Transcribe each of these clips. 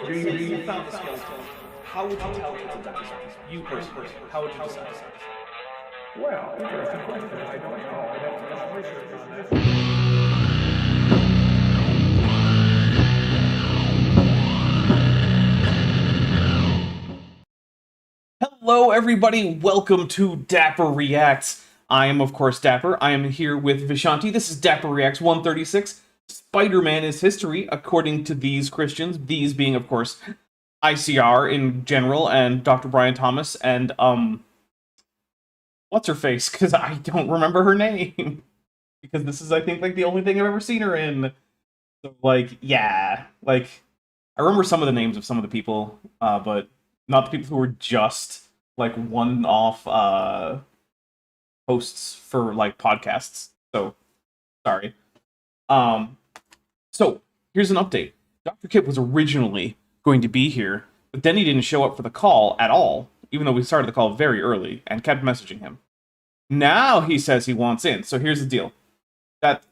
So you found the skeleton. How would you tell people that was you personally? How would you decide? Well, interesting question. I don't know. I'd have to do some research on this. Hello, everybody. Welcome to Dapper Reacts. I am, of course, Dapper. I am here with Vishanti. This is Dapper Reacts 136. Spider-Man is history, according to these Christians. These being, of course, ICR in general, and Dr. Brian Thomas, and, what's her face? Because I don't remember her name. Because this is, I think, like, the only thing I've ever seen her in. So, like, yeah. Like, I remember some of the names of some of the people, but not the people who were just, like, one-off, hosts for, like, podcasts. So, sorry. So, here's an update. Dr. Kip was originally going to be here, but then he didn't show up for the call at all, even though we started the call very early, and kept messaging him. Now he says he wants in, so here's the deal. That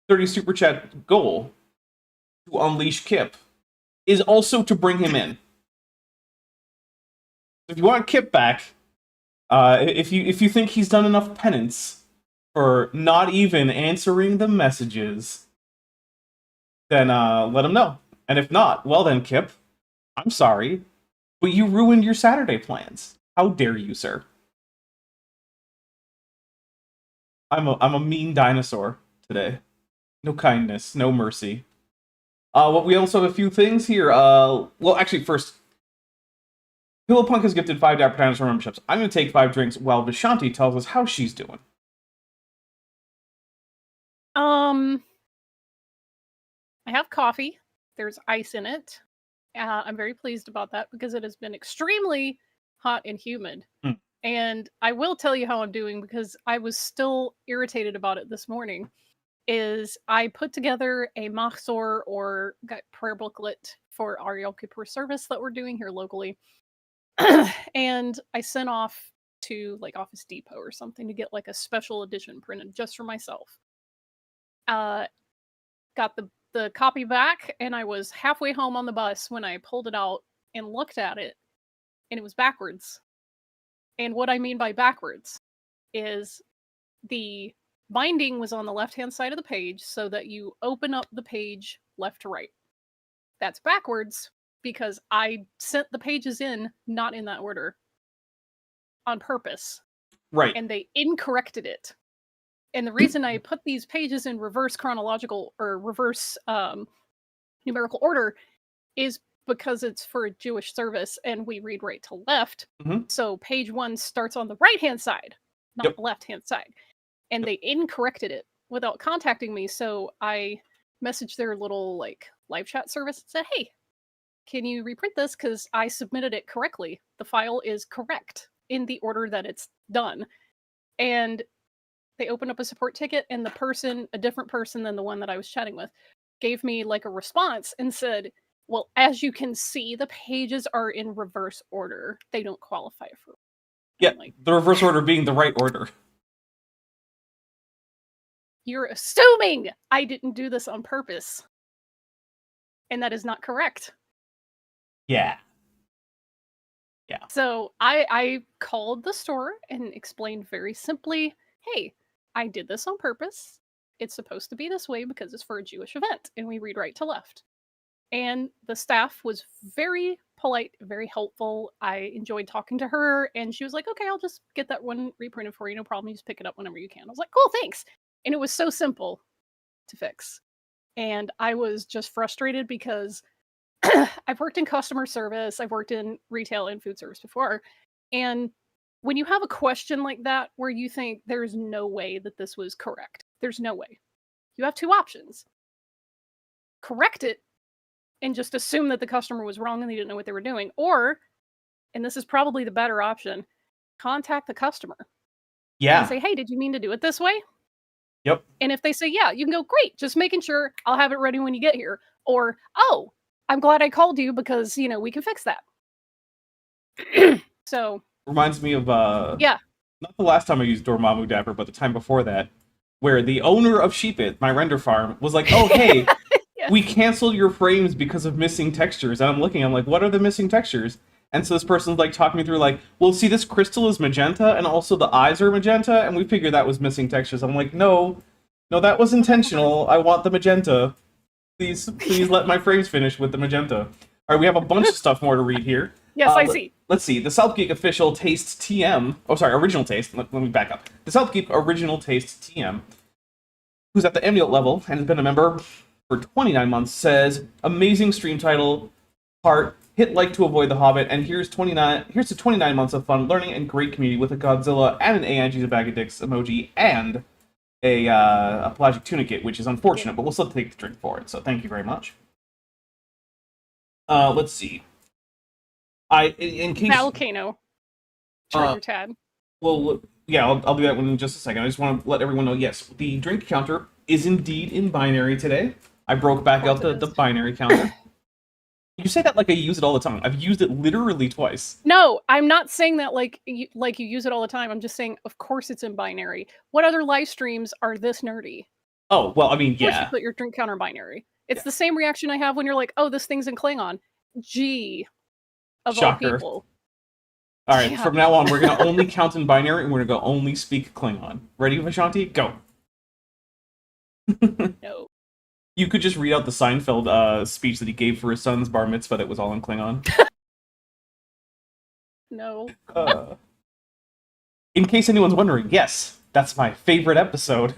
30 Super Chat goal to unleash Kip is also to bring him in. If you want Kip back, if you think he's done enough penance for not even answering the messages, then let him know. And if not, well then, Kip, I'm sorry, but you ruined your Saturday plans. How dare you, sir? I'm a mean dinosaur today. No kindness, no mercy. Well, we also have a few things here. Well, actually, first, Pillow Punk has gifted 5 Dapper Dinosaur memberships. I'm going to take 5 drinks while Vishanti tells us how she's doing. I have coffee. There's ice in it. I'm very pleased about that because it has been extremely hot and humid. And I will tell you how I'm doing because I was still irritated about it this morning. Is I put together a mahzor or prayer booklet for our Yom Kippur service that we're doing here locally. And I sent off to like Office Depot or something to get like a special edition printed just for myself. Got the copy back, and I was halfway home on the bus when I pulled it out and looked at it, and it was backwards. And what I mean by backwards is the binding was on the left-hand side of the page so that you open up the page left to right. That's backwards because I sent the pages in not in that order on purpose. Right. And they incorrected it. And the reason I put these pages in reverse chronological or reverse numerical order is because it's for a Jewish service and we read right to left. So page 1 starts on the right-hand side, not the left-hand side. And they incorrected it without contacting me. So I messaged their little like live chat service and said, hey, can you reprint this? Because I submitted it correctly. The file is correct in the order that it's done. And they opened up a support ticket, and the person, a different person than the one that I was chatting with, gave me like a response and said, well, as you can see, the pages are in reverse order. They don't qualify for. Yeah, like, the reverse order being the right order. You're assuming I didn't do this on purpose. And that is not correct. Yeah. Yeah. So I called the store and explained very simply, hey, I did this on purpose. It's supposed to be this way because it's for a Jewish event, and we read right to left. And the staff was very polite, very helpful. I enjoyed talking to her, and she was like, okay, I'll just get that one reprinted for you. No problem. You just pick it up whenever you can. I was like, cool, thanks. And it was so simple to fix. And I was just frustrated because I've worked in customer service. I've worked in retail and food service before. And when you have a question like that where you think there's no way that this was correct, there's no way. You have 2 options. Correct it and just assume that the customer was wrong and they didn't know what they were doing. Or, and this is probably the better option, contact the customer. Yeah. And say, hey, did you mean to do it this way? Yep. And if they say, yeah, you can go, great, just making sure I'll have it ready when you get here. Or, oh, I'm glad I called you because, you know, we can fix that. So. Reminds me of, yeah. Not the last time I used Dormammu Dapper, but the time before that, where the owner of Sheepit, my render farm, was like, oh, hey, we canceled your frames because of missing textures. And I'm like, what are the missing textures? And so this person's like talking me through like, well, see, this crystal is magenta, and also the eyes are magenta, and we figured that was missing textures. I'm like, no, that was intentional. I want the magenta. Please let my frames finish with the magenta. All right, we have a bunch of stuff more to read here. Yes, I see. Let's see. The South Geek official Taste TM. Oh, sorry, Original Taste. Let me back up. The South Geek Original Taste TM, who's at the Amniote level and has been a member for 29 months, says, amazing stream title, heart, hit like to avoid The Hobbit, and here's to 29 months of fun, learning, and great community with a Godzilla and an AIG's a bag of dicks emoji, and a pelagic tunicate, which is unfortunate, but we'll still take the drink for it, so thank you very much. Let's see. In case... Volcano. Treasure tab. Well, yeah, I'll do that one in just a second. I just want to let everyone know, yes, the drink counter is indeed in binary today. I broke back out the binary counter. You say that like I use it all the time. I've used it literally twice. No, I'm not saying that like you use it all the time. I'm just saying, of course it's in binary. What other live streams are this nerdy? Oh, well, I mean, Of course yeah. you put your drink counter in binary. It's the same reaction I have when you're like, oh, this thing's in Klingon. Gee, of Shocker. all people. All right, Yeah. from now on, we're going to only count in binary, and we're going to only speak Klingon. Ready, Vishanti? Go. No. You could just read out the Seinfeld speech that he gave for his son's bar mitzvah that was all in Klingon. No. In case anyone's wondering, yes, that's my favorite episode.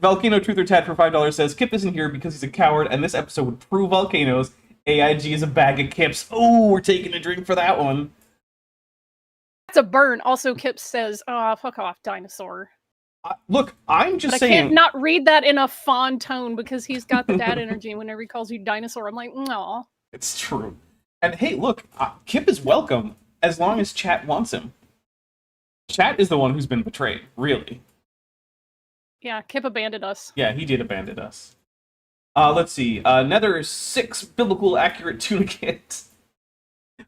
Volcano Truth or Tad for $5 says, Kip isn't here because he's a coward, and this episode would prove volcanoes. AIG is a bag of Kips. Oh, we're taking a drink for that one. That's a burn. Also, Kip says, oh, fuck off, dinosaur. Look, I'm just But saying... I can't not read that in a fond tone because he's got the dad energy, and whenever he calls you dinosaur, I'm like, no. It's true. And hey, look, Kip is welcome as long as chat wants him. Chat is the one who's been betrayed, really. Yeah, Kip abandoned us. Yeah, he did abandon us. Let's see. Nether 6 biblical accurate tunicate,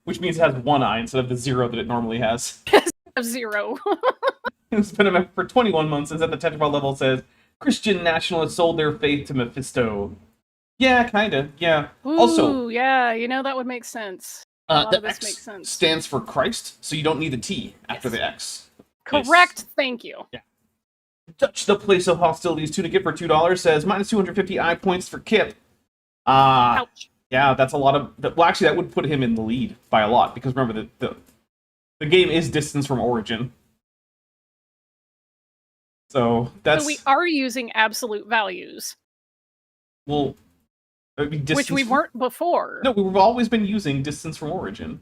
which means it has one eye instead of the 0 that it normally has. 0. It's been a member for 21 months, and at the Tetrapod level says, Christian nationalists sold their faith to Mephisto. Yeah, kinda, yeah. Ooh, Also, yeah, that would make sense. A lot the of this X makes sense. stands for Christ, so you don't need the T after Yes. the X. Correct, thank you. Yeah. Touch the place of hostilities tunicate for $2 says, minus 250 eye points for Kip. Ouch. Yeah, that's a lot of... Well, actually, that would put him in the lead by a lot, because remember, the game is distance from origin. So, that's... So we are using absolute values. Well, Which we weren't before. No, we've always been using distance from origin.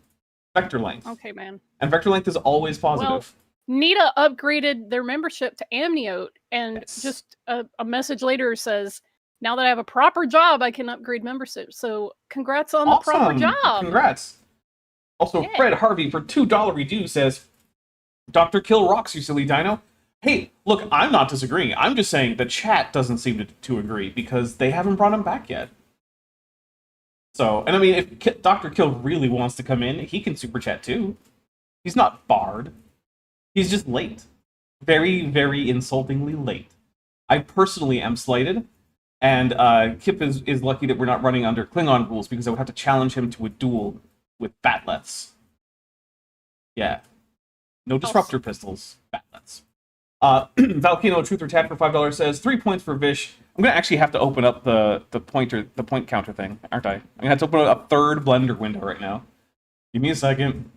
Vector length. Okay, man. And vector length is always positive. Well, Nita upgraded their membership to Amniote, and Yes. just a message later says, now that I have a proper job, I can upgrade membership. So congrats on the proper job. Congrats. Also, Yeah. Fred Harvey for $2 redo says, Dr. Kill rocks, you silly dino. Hey, look, I'm not disagreeing. I'm just saying the chat doesn't seem to agree because they haven't brought him back yet. So, and I mean, if Dr. Kill really wants to come in, he can super chat too. He's not barred. He's just late. Very, very insultingly late. I personally am slighted, and Kip is lucky that we're not running under Klingon rules because I would have to challenge him to a duel with batlets. Yeah. No disruptor pistols. Batlets. Volcano Truth or Tat for $5 says 3 points for Vish. I'm gonna actually have to open up the point counter thing, aren't I? I'm gonna have to open up a third Blender window right now. Give me a second.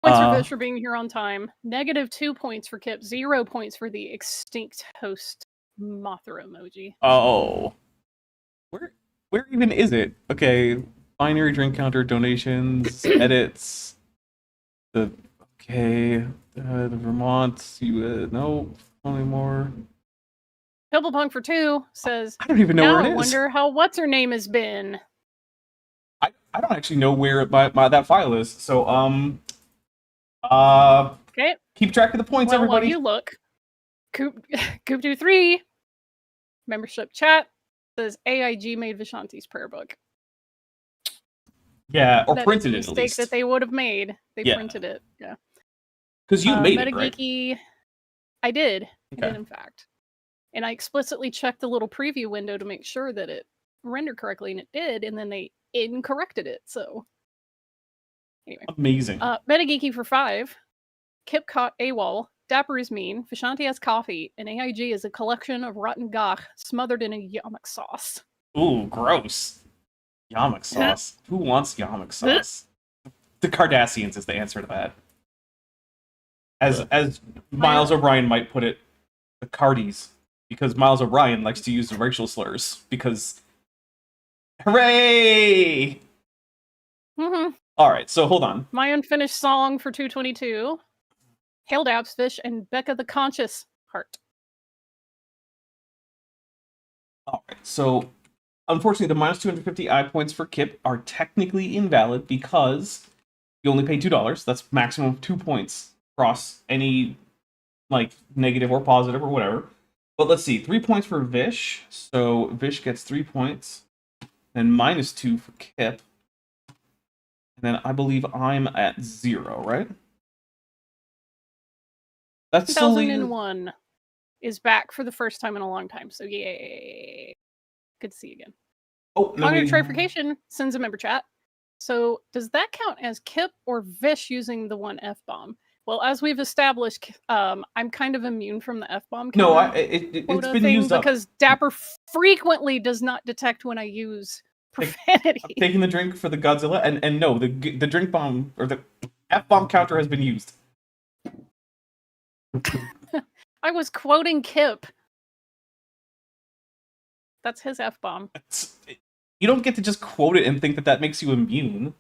Points for Vish for being here on time. -2 points for Kip. 0 points for the extinct host Mothra emoji. Oh, where even is it? Okay, binary drink counter, donations, edits. The Vermont. No, only more. Pimplepunk for 2 says, I don't even know now where it I is. wonder how what's her name has been. I don't actually know where that file is. So Okay. keep track of the points, Well, while everybody. you look, Coop23 membership chat says AIG made Vishanti's prayer book. Yeah, or That printed is it a at mistake least. that they would have made. They Yeah. printed it. Yeah. Because you made it, right? Metageeky, I did. I Okay. did, in fact. And I explicitly checked the little preview window to make sure that it rendered correctly, and it did, and then they incorrected it, so... Anyway. Amazing. Metageeky for 5. Kip caught AWOL. Dapper is mean. Vishanti has coffee. And AIG is a collection of rotten gagh smothered in a yamak sauce. Ooh, gross. Yamak sauce. Who wants yamak sauce? The Cardassians is the answer to that. As Miles O'Brien might put it, the Cardis. Because Miles O'Brien likes to use racial slurs. Because... Hooray! Mm-hmm. Alright, so hold on. My unfinished song for 222. Hail Dapsfish and Becca the Conscious Heart. Alright, so unfortunately the minus 250 eye points for Kip are technically invalid because you only pay $2. That's maximum of 2 points across any like negative or positive or whatever. But let's see, 3 points for Vish. So Vish gets 3 points. Then minus 2 for Kip. And then I believe I'm at 0, right? That's 2001 is back for the first time in a long time, so yay. Good to see you again. Oh, no, Trifurcation sends a member chat. So does that count as Kip or Vish using the one F-bomb? Well, as we've established, I'm kind of immune from the F-bomb. No, it's been used up. Because Dapper frequently does not detect when I use profanity. I'm taking the drink for the Godzilla, and no, the drink bomb, or the F-bomb counter has been used. I was quoting Kip. That's his F-bomb. You don't get to just quote it and think that that makes you immune.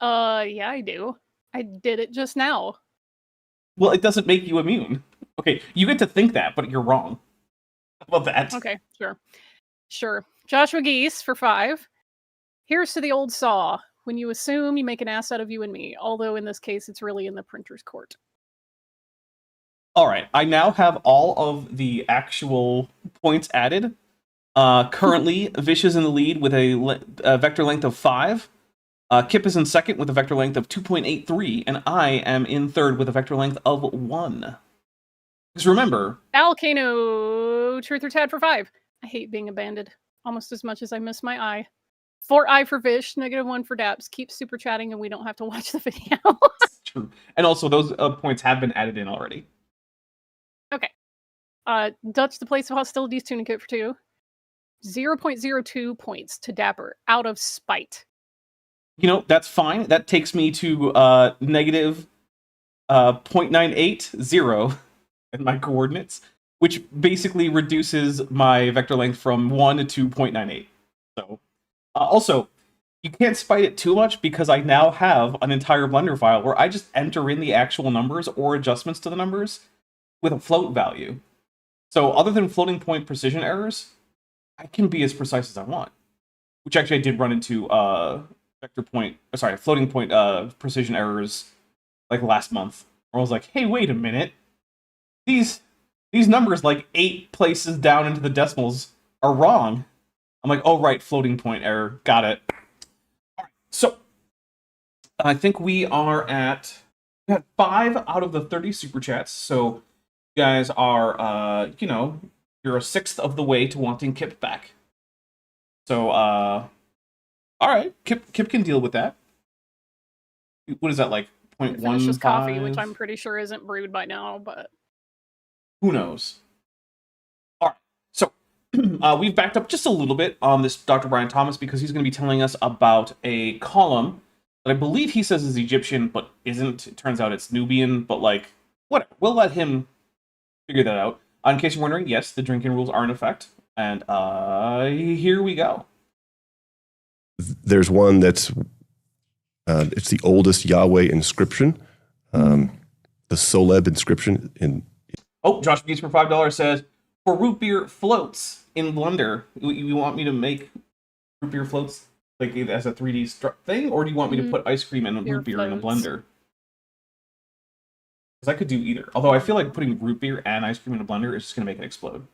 Yeah, I do. I did it just now. Well, it doesn't make you immune. Okay, you get to think that, but you're wrong. How about that? Okay, sure. Joshua Geese for 5. Here's to the old saw. When you assume, you make an ass out of you and me. Although in this case, it's really in the printer's court. Alright, I now have all of the actual points added. Currently, Vish is in the lead with a vector length of 5. Kip is in second with a vector length of 2.83, and I am in third with a vector length of 1. Because remember... Alcano, Truth or Tad for 5. I hate being abandoned, almost as much as I miss my eye. 4 I for Vish, -1 for Daps. Keep super chatting and we don't have to watch the video. True. And also, those points have been added in already. Okay. Dutch the Place of Hostilities Tunicate for 2. 0.02 points to Dapper, out of spite. You know, that's fine. That takes me to negative 0.980 in my coordinates, which basically reduces my vector length from 1 to 0.98. So, also, you can't spite it too much because I now have an entire Blender file where I just enter in the actual numbers or adjustments to the numbers with a float value. So, other than floating point precision errors, I can be as precise as I want. Which actually I did run into floating point precision errors like last month. Where I was like, hey, wait a minute. These numbers like 8 places down into the decimals are wrong. I'm like, oh right, floating point error. Got it. Alright, so I think we had 5 out of the 30 super chats, so you guys are you're a sixth of the way to wanting Kip back. So alright, Kip can deal with that. What is that, like 0.15? Finish his coffee, which I'm pretty sure isn't brewed by now, but who knows? Alright, so we've backed up just a little bit on this Dr. Brian Thomas because he's going to be telling us about a column that I believe he says is Egyptian, but isn't. It turns out it's Nubian, but like, whatever. We'll let him figure that out. In case you're wondering, yes, the drinking rules are in effect, and here we go. There's one that's it's the oldest Yahweh inscription, the Solub inscription. Josh Beats for $5 says, for root beer floats in Blender, you want me to make root beer floats like as a 3D thing, or do you want me to put ice cream and root beer in a blender? Because I could do either. Although I feel like putting root beer and ice cream in a blender is just going to make it explode.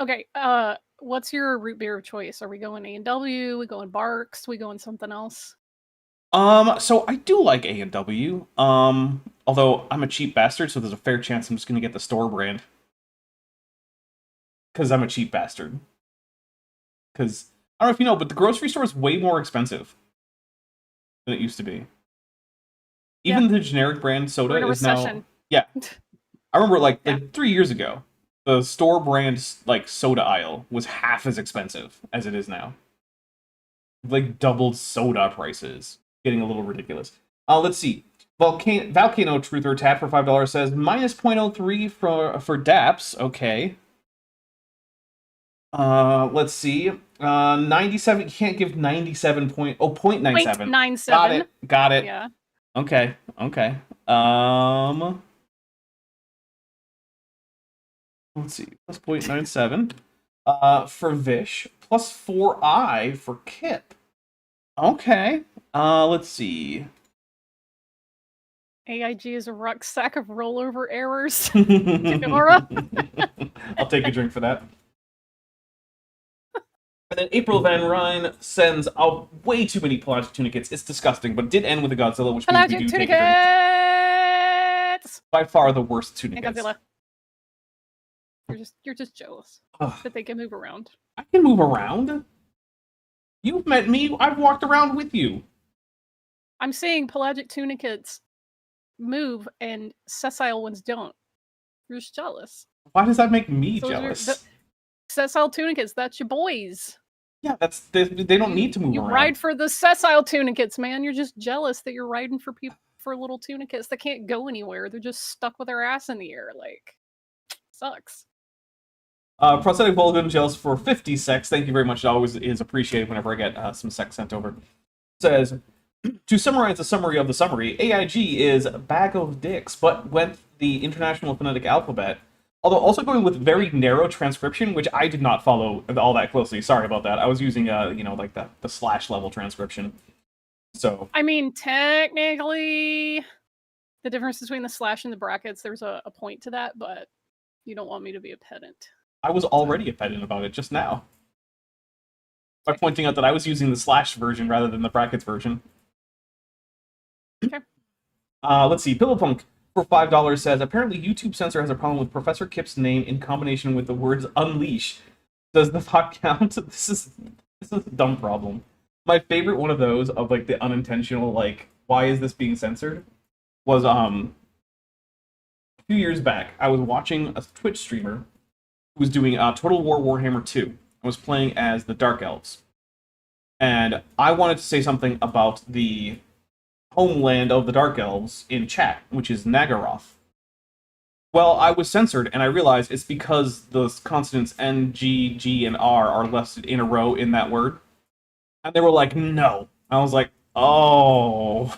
Okay, what's your root beer of choice? Are we going A&W? We going Barks? We going something else? So I do like A&W. Although I'm a cheap bastard, so there's a fair chance I'm just going to get the store brand. because I'm a cheap bastard. Because, I don't know if you know, but the grocery store is way more expensive than it used to be. Even the generic brand soda We're in a is now... recession. Yeah. I remember, like, Yeah. 3 years ago, the store brand, like, soda aisle was half as expensive as it is now. Like, doubled soda prices. Getting a little ridiculous. Let's see. Volcano Truther Tap for $5 says, minus 0.03 for Daps. Okay. Let's see. 97, you can't give 97 point... Oh, 0.97. 0.97. Got it. Yeah. Okay. Let's see. Plus 0.97. For Vish. Plus 4i for Kip. Okay. Let's see. AIG is a rucksack of rollover errors. Nora. I'll take a drink for that. And then April Van Ryn sends out way too many pelagic tunicates. It's disgusting, but did end with a Godzilla, which means we do take a drink. Tunicates! By far the worst Hey, tunicates. Godzilla. You're just jealous Ugh. that they can move around. I can move around. You've met me. I've walked around with you. I'm saying pelagic tunicates move and sessile ones don't. You're just jealous. Why does that make me So jealous? Sessile tunicates, that's your boys. Yeah, they don't need to move You around. ride for the sessile tunicates, man. You're just jealous that you're riding for people for little tunicates that can't go anywhere. They're just stuck with their ass in the air. Like, sucks. Prosthetic Vulcan gels for 50 sex. Thank you very much. It always is appreciated whenever I get some sex sent over. Says, to summarize the summary of the summary, AIG is a bag of dicks, but went the International Phonetic Alphabet, although also going with very narrow transcription, which I did not follow all that closely. Sorry about that. I was using, like the slash level transcription. So, I mean, technically, the difference between the slash and the brackets, there's a point to that, but you don't want me to be a pedant. I was already a pedant about it just now. By pointing out that I was using the slash version rather than the brackets version. Okay. Let's see. Pillowpunk for $5 says, apparently YouTube censor has a problem with Professor Kip's name in combination with the words unleash. Does the thought count? This is a dumb problem. My favorite one of those of like the unintentional, like, why is this being censored? Was a few years back, I was watching a Twitch streamer who was doing Total War Warhammer 2. I was playing as the Dark Elves. And I wanted to say something about the homeland of the Dark Elves in chat, which is Nagaroth. Well, I was censored, and I realized it's because the consonants N, G, G, and R are listed in a row in that word. And they were like, no. I was like, oh.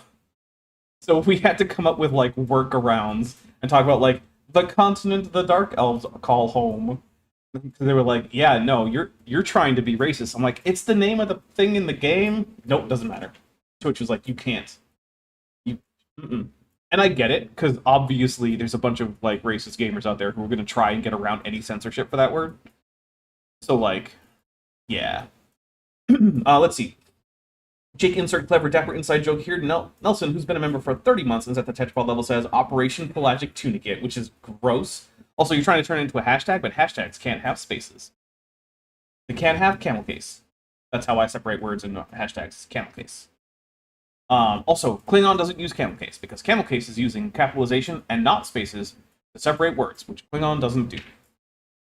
So we had to come up with, like, workarounds and talk about, like, the continent the Dark Elves call home. Because they were like, yeah, no, you're trying to be racist. I'm like, it's the name of the thing in the game. Nope, doesn't matter. Twitch was like, you can't. And I get it, because obviously there's a bunch of like racist gamers out there who are going to try and get around any censorship for that word. So like, yeah. Let's see. Jake insert clever Dapper inside joke here. Nelson, who's been a member for 30 months and is at the Tetchball level, says Operation Pelagic Tunicate, which is gross. Also, you're trying to turn it into a hashtag, but hashtags can't have spaces. They can't have camel case. That's how I separate words in hashtags. Camel case. Also, Klingon doesn't use camel case, because camel case is using capitalization and not spaces to separate words, which Klingon doesn't do.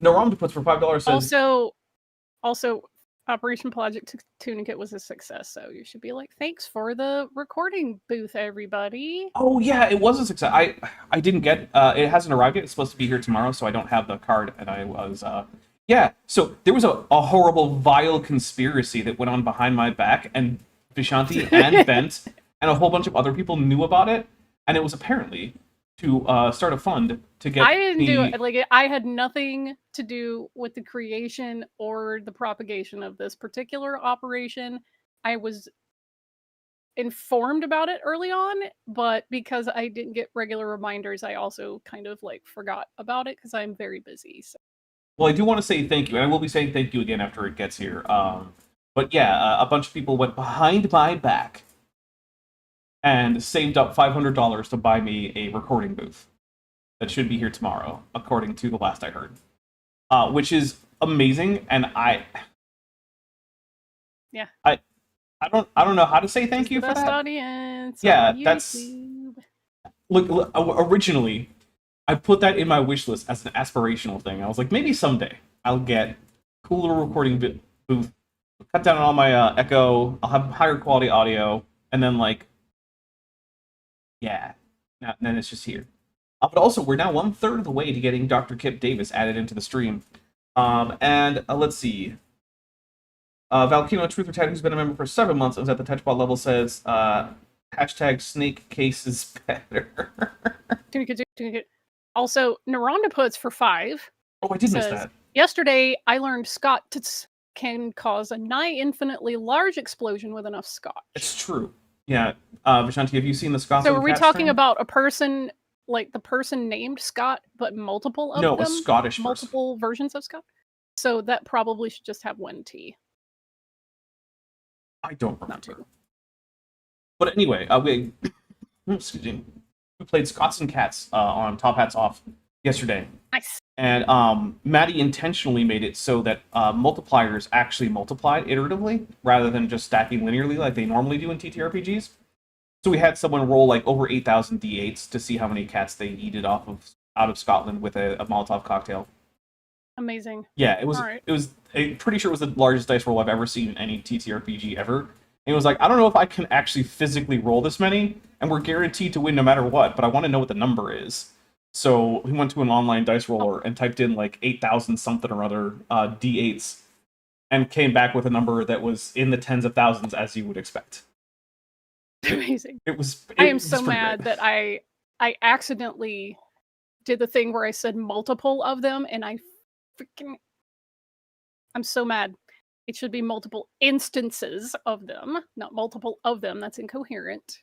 Noram puts for $5 says... Also, Operation Pelagic Tunicate was a success, so you should be like, thanks for the recording booth, everybody. Oh, yeah, it was a success. I didn't get... it hasn't arrived yet. It's supposed to be here tomorrow, so I don't have the card, and I was... Yeah, so there was a horrible, vile conspiracy that went on behind my back, and Vishanti and Bent and a whole bunch of other people knew about it, and it was apparently to start a fund to get I didn't do it. Like, I had nothing to do with the creation or the propagation of this particular operation. I was informed about it early on, but because I didn't get regular reminders, I also kind of like forgot about it because I'm very busy. So. Well, I do want to say thank you, and I will be saying thank you again after it gets here. But yeah, a bunch of people went behind my back and saved up $500 to buy me a recording booth that should be here tomorrow, according to the last I heard. which is amazing. And Yeah. I don't know how to say thank you the for best that. audience. Yeah, on that's YouTube. look. Originally, I put that in my wish list as an aspirational thing. I was like, maybe someday I'll get a cool little recording booth, cut down on all my echo. I'll have higher quality audio, and then like, yeah, and then it's just here. But also, we're now 1/3 of the way to getting Dr. Kip Davis added into the stream. And let's see. Valkino Truth or Ted, who's been a member for 7 months, is at the touchball level, says hashtag snake case is better. Also, Naranda puts for 5. Oh, I did miss Says, that. Yesterday, I learned Scott can cause a nigh infinitely large explosion with enough scotch. It's true. Yeah. Vishanti, have you seen the Scott? So are we talking about a person, like the person named Scott, but multiple of them? No, a Scottish multiple versions of Scott? So that probably should just have 1 T. I don't remember. Not 2. But anyway, excuse me. We played Scots and Cats on Top Hats Off yesterday. Nice. And Maddie intentionally made it so that multipliers actually multiplied iteratively rather than just stacking linearly like they normally do in TTRPGs. So we had someone roll like over 8,000 d8s to see how many cats they yeeted out of Scotland with a Molotov cocktail. Amazing. Yeah, it was. Right. It was. I'm pretty sure it was the largest dice roll I've ever seen in any TTRPG ever. And it was like, I don't know if I can actually physically roll this many, and we're guaranteed to win no matter what. But I want to know what the number is. So we went to an online dice roller and typed in like 8,000 something or other d8s, and came back with a number that was in the tens of thousands, as you would expect. Amazing. I am so mad that I accidentally did the thing where I said multiple of them, and I'm so mad. It should be multiple instances of them, not multiple of them. That's incoherent.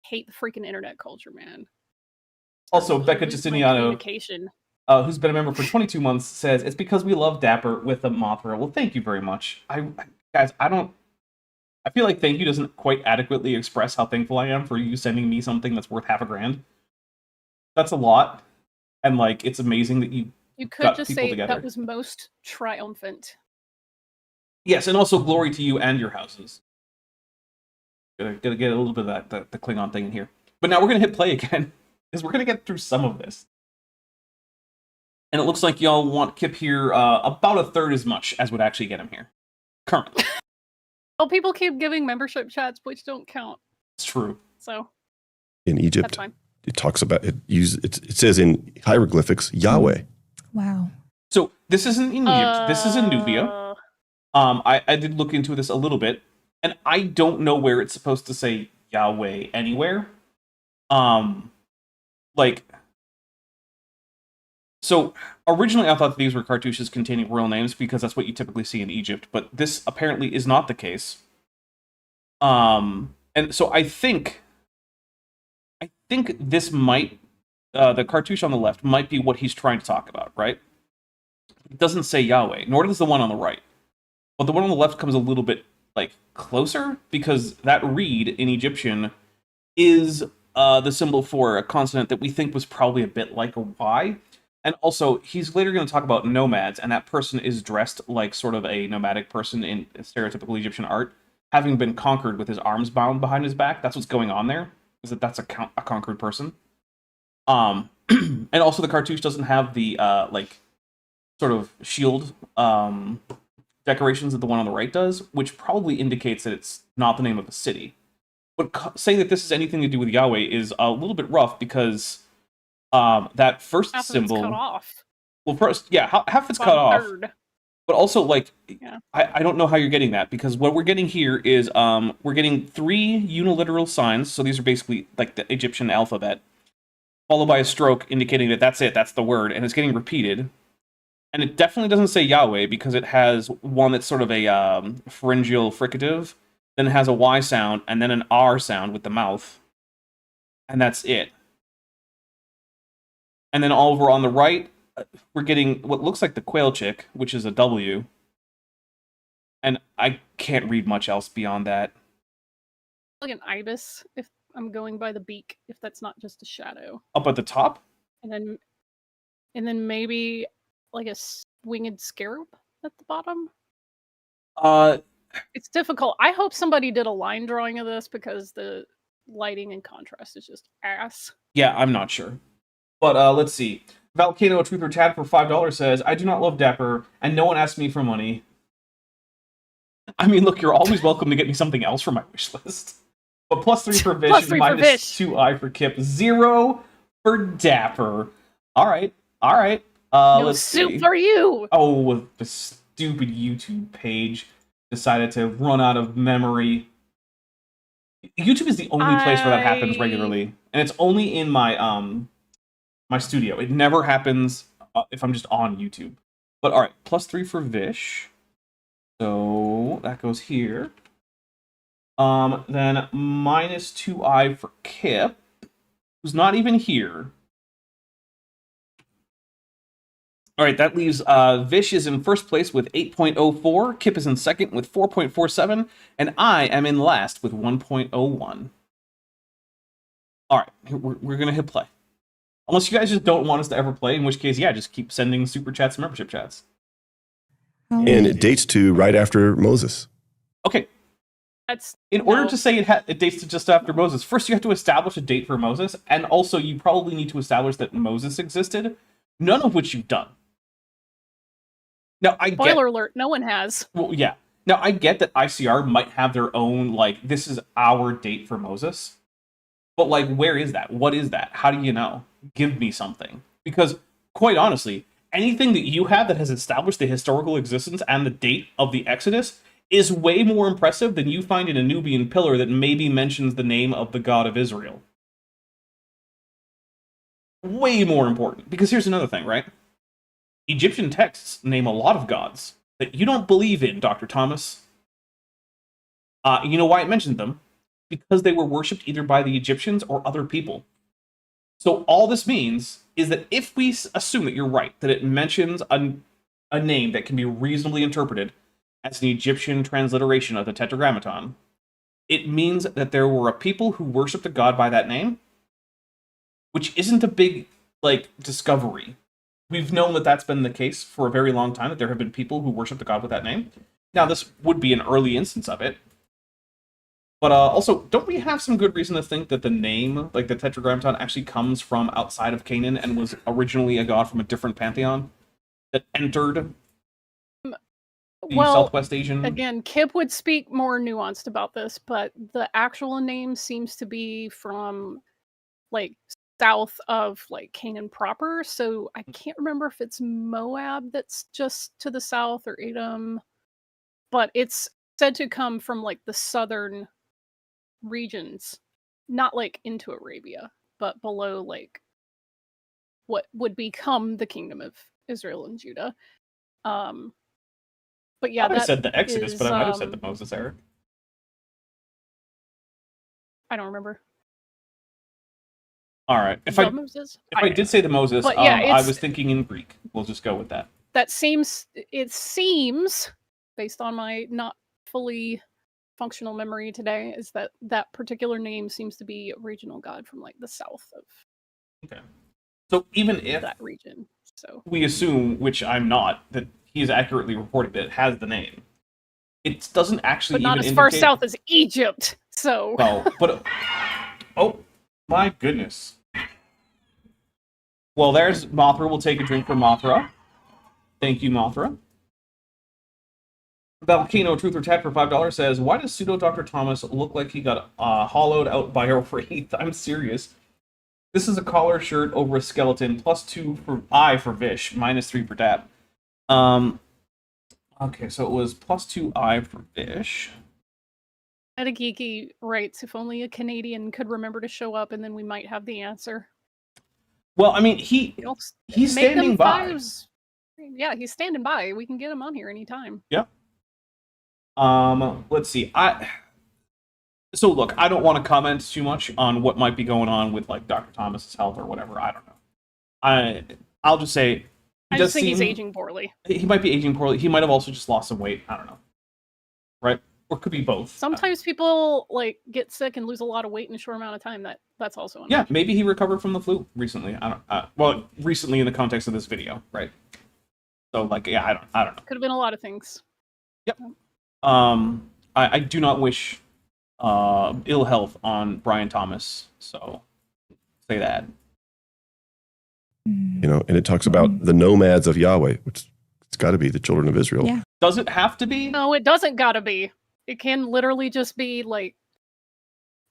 Hate the freaking internet culture, man. Also, Becca Justiniano, who's been a member for 22 months, says it's because we love Dapper with the Mothra. Well, thank you very much. Guys, I feel like thank you doesn't quite adequately express how thankful I am for you sending me something that's worth $50,000. That's a lot, and like it's amazing that you could got just people say together. That was most triumphant. Yes, and also glory to you and your houses. Gotta get a little bit of that the Klingon thing in here. But now we're gonna hit play again because we're gonna get through some of this. And it looks like y'all want Kip here about a third as much as would actually get him here currently. Well, people keep giving membership chats, which don't count. It's true. So in Egypt, that's fine. It talks about it. It says in hieroglyphics Yahweh. Wow. So this isn't in Egypt. This is in Nubia. I did look into this a little bit, and I don't know where it's supposed to say Yahweh anywhere. So originally I thought these were cartouches containing royal names because that's what you typically see in Egypt, but this apparently is not the case. And so I think this might, the cartouche on the left might be what he's trying to talk about, right? It doesn't say Yahweh, nor does the one on the right. But the one on the left comes a little bit like closer because that reed in Egyptian is the symbol for a consonant that we think was probably a bit like a Y. And also, he's later going to talk about nomads, and that person is dressed like sort of a nomadic person in stereotypical Egyptian art, having been conquered with his arms bound behind his back. That's what's going on there, is that's a conquered person. And also the cartouche doesn't have the like sort of shield decorations that the one on the right does, which probably indicates that it's not the name of a city. But saying that this is anything to do with Yahweh is a little bit rough because that first half symbol of it's cut off. Well, first, yeah, half it's cut off. But also, like, yeah. I don't know how you're getting that, because what we're getting here is we're getting 3 uniliteral signs, so these are basically like the Egyptian alphabet, followed by a stroke indicating that that's it, that's the word, and it's getting repeated. And it definitely doesn't say Yahweh, because it has one that's sort of a pharyngeal fricative, then it has a Y sound, and then an R sound with the mouth. And that's it. And then over on the right, we're getting what looks like the quail chick, which is a W. And I can't read much else beyond that. Like an ibis, if I'm going by the beak, if that's not just a shadow. Up at the top? And then maybe like a winged scarab at the bottom. Uh, It's difficult. I hope somebody did a line drawing of this because the lighting and contrast is just ass. yeah, I'm not sure. But let's see. Volcano Truth or Chat for $5 says, I do not love Dapper, and no one asked me for money. I mean, look, you're always welcome to get me something else from my wish list. But +3 for Vish, +3 for Vish. -2i for Kip, 0 for Dapper. All right. No Let's soup see. for you. Oh, the stupid YouTube page decided to run out of memory. YouTube is the only place where that happens regularly, and it's only in my my studio. It never happens if I'm just on YouTube. But all right, +3 for Vish. So that goes here. Then -2i for Kip, who's not even here. All right, that leaves Vish is in first place with 8.04, Kip is in second with 4.47, and I am in last with 1.01. All right, we're going to hit play. Unless you guys just don't want us to ever play, in which case, yeah, just keep sending super chats and membership chats. And it dates to right after Moses. Okay, That's in order to say it dates to just after Moses, first you have to establish a date for Moses, and also you probably need to establish that Moses existed, none of which you've done. Now, I get... Spoiler alert, no one has. Well, yeah. Now, I get that ICR might have their own, like, this is our date for Moses. But, like, where is that? What is that? How do you know? Give me something. Because, quite honestly, anything that you have that has established the historical existence and the date of the Exodus is way more impressive than you find in a Nubian pillar that maybe mentions the name of the God of Israel. Way more important. Because here's another thing, right? Egyptian texts name a lot of gods that you don't believe in, Dr. Thomas. You know why it mentioned them? Because they were worshipped either by the Egyptians or other people. So all this means is that if we assume that you're right, that it mentions a name that can be reasonably interpreted as an Egyptian transliteration of the Tetragrammaton, it means that there were a people who worshipped a god by that name, which isn't a big, like, discovery. We've known that that's been the case for a very long time, that there have been people who worship the god with that name. Now, this would be an early instance of it. But also, don't we have some good reason to think that the name, like the Tetragrammaton, actually comes from outside of Canaan and was originally a god from a different pantheon that entered the Southwest Asian? Again, Kip would speak more nuanced about this, but the actual name seems to be from, like, south of, like, Canaan proper, so I can't remember if it's Moab that's just to the south or Edom, but it's said to come from, like, the southern regions, not, like, into Arabia, but below, like, what would become the kingdom of Israel and Judah. But yeah, I would have that said the Exodus, is, but I might have said the Moses era. I don't remember. All right. If Moses? I did say the Moses, But yeah, I was thinking in Greek. We'll just go with that. It seems, based on my not fully functional memory today, is that that particular name seems to be a regional god from, like, the south of Okay. So even if that region. So we assume, which I'm not, that he is accurately reported that it has the name, it doesn't actually but not even as far indicate... south as Egypt. So Well, but... Oh, my goodness. Well, there's Mothra. We'll take a drink for Mothra. Thank you, Mothra. Volcano Truth or Tat for $5 says, why does pseudo Dr. Thomas look like he got hollowed out by a wraith? I'm serious. This is a collar shirt over a skeleton, +2 for I for Vish, -3 for Dap. Okay, so it was +2i for Vish. Metageeky writes, if only a Canadian could remember to show up, and then we might have the answer. Well, I mean, he's Make standing them by. fives. Yeah, he's standing by. We can get him on here anytime. Yep. Let's see. So look, I don't want to comment too much on what might be going on with, like, Dr. Thomas's health or whatever. I don't know. I'll just say I just think he's aging poorly. He might be aging poorly. He might have also just lost some weight. I don't know. Right? Or it could be both. Sometimes people, like, get sick and lose a lot of weight in a short amount of time. That's also yeah, maybe he recovered from the flu recently. I don't. Well, recently in the context of this video, right? So like, yeah, I don't know. Could have been a lot of things. I do not wish ill health on Brian Thomas. So say that. You know, and it talks about the nomads of Yahweh, which it's got to be the children of Israel. Yeah. Does it have to be? No, it doesn't gotta be. It can literally just be like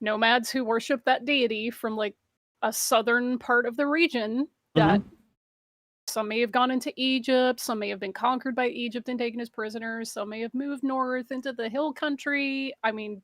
nomads who worship that deity from like a southern part of the region that some may have gone into Egypt, some may have been conquered by Egypt and taken as prisoners, some may have moved north into the hill country. I mean,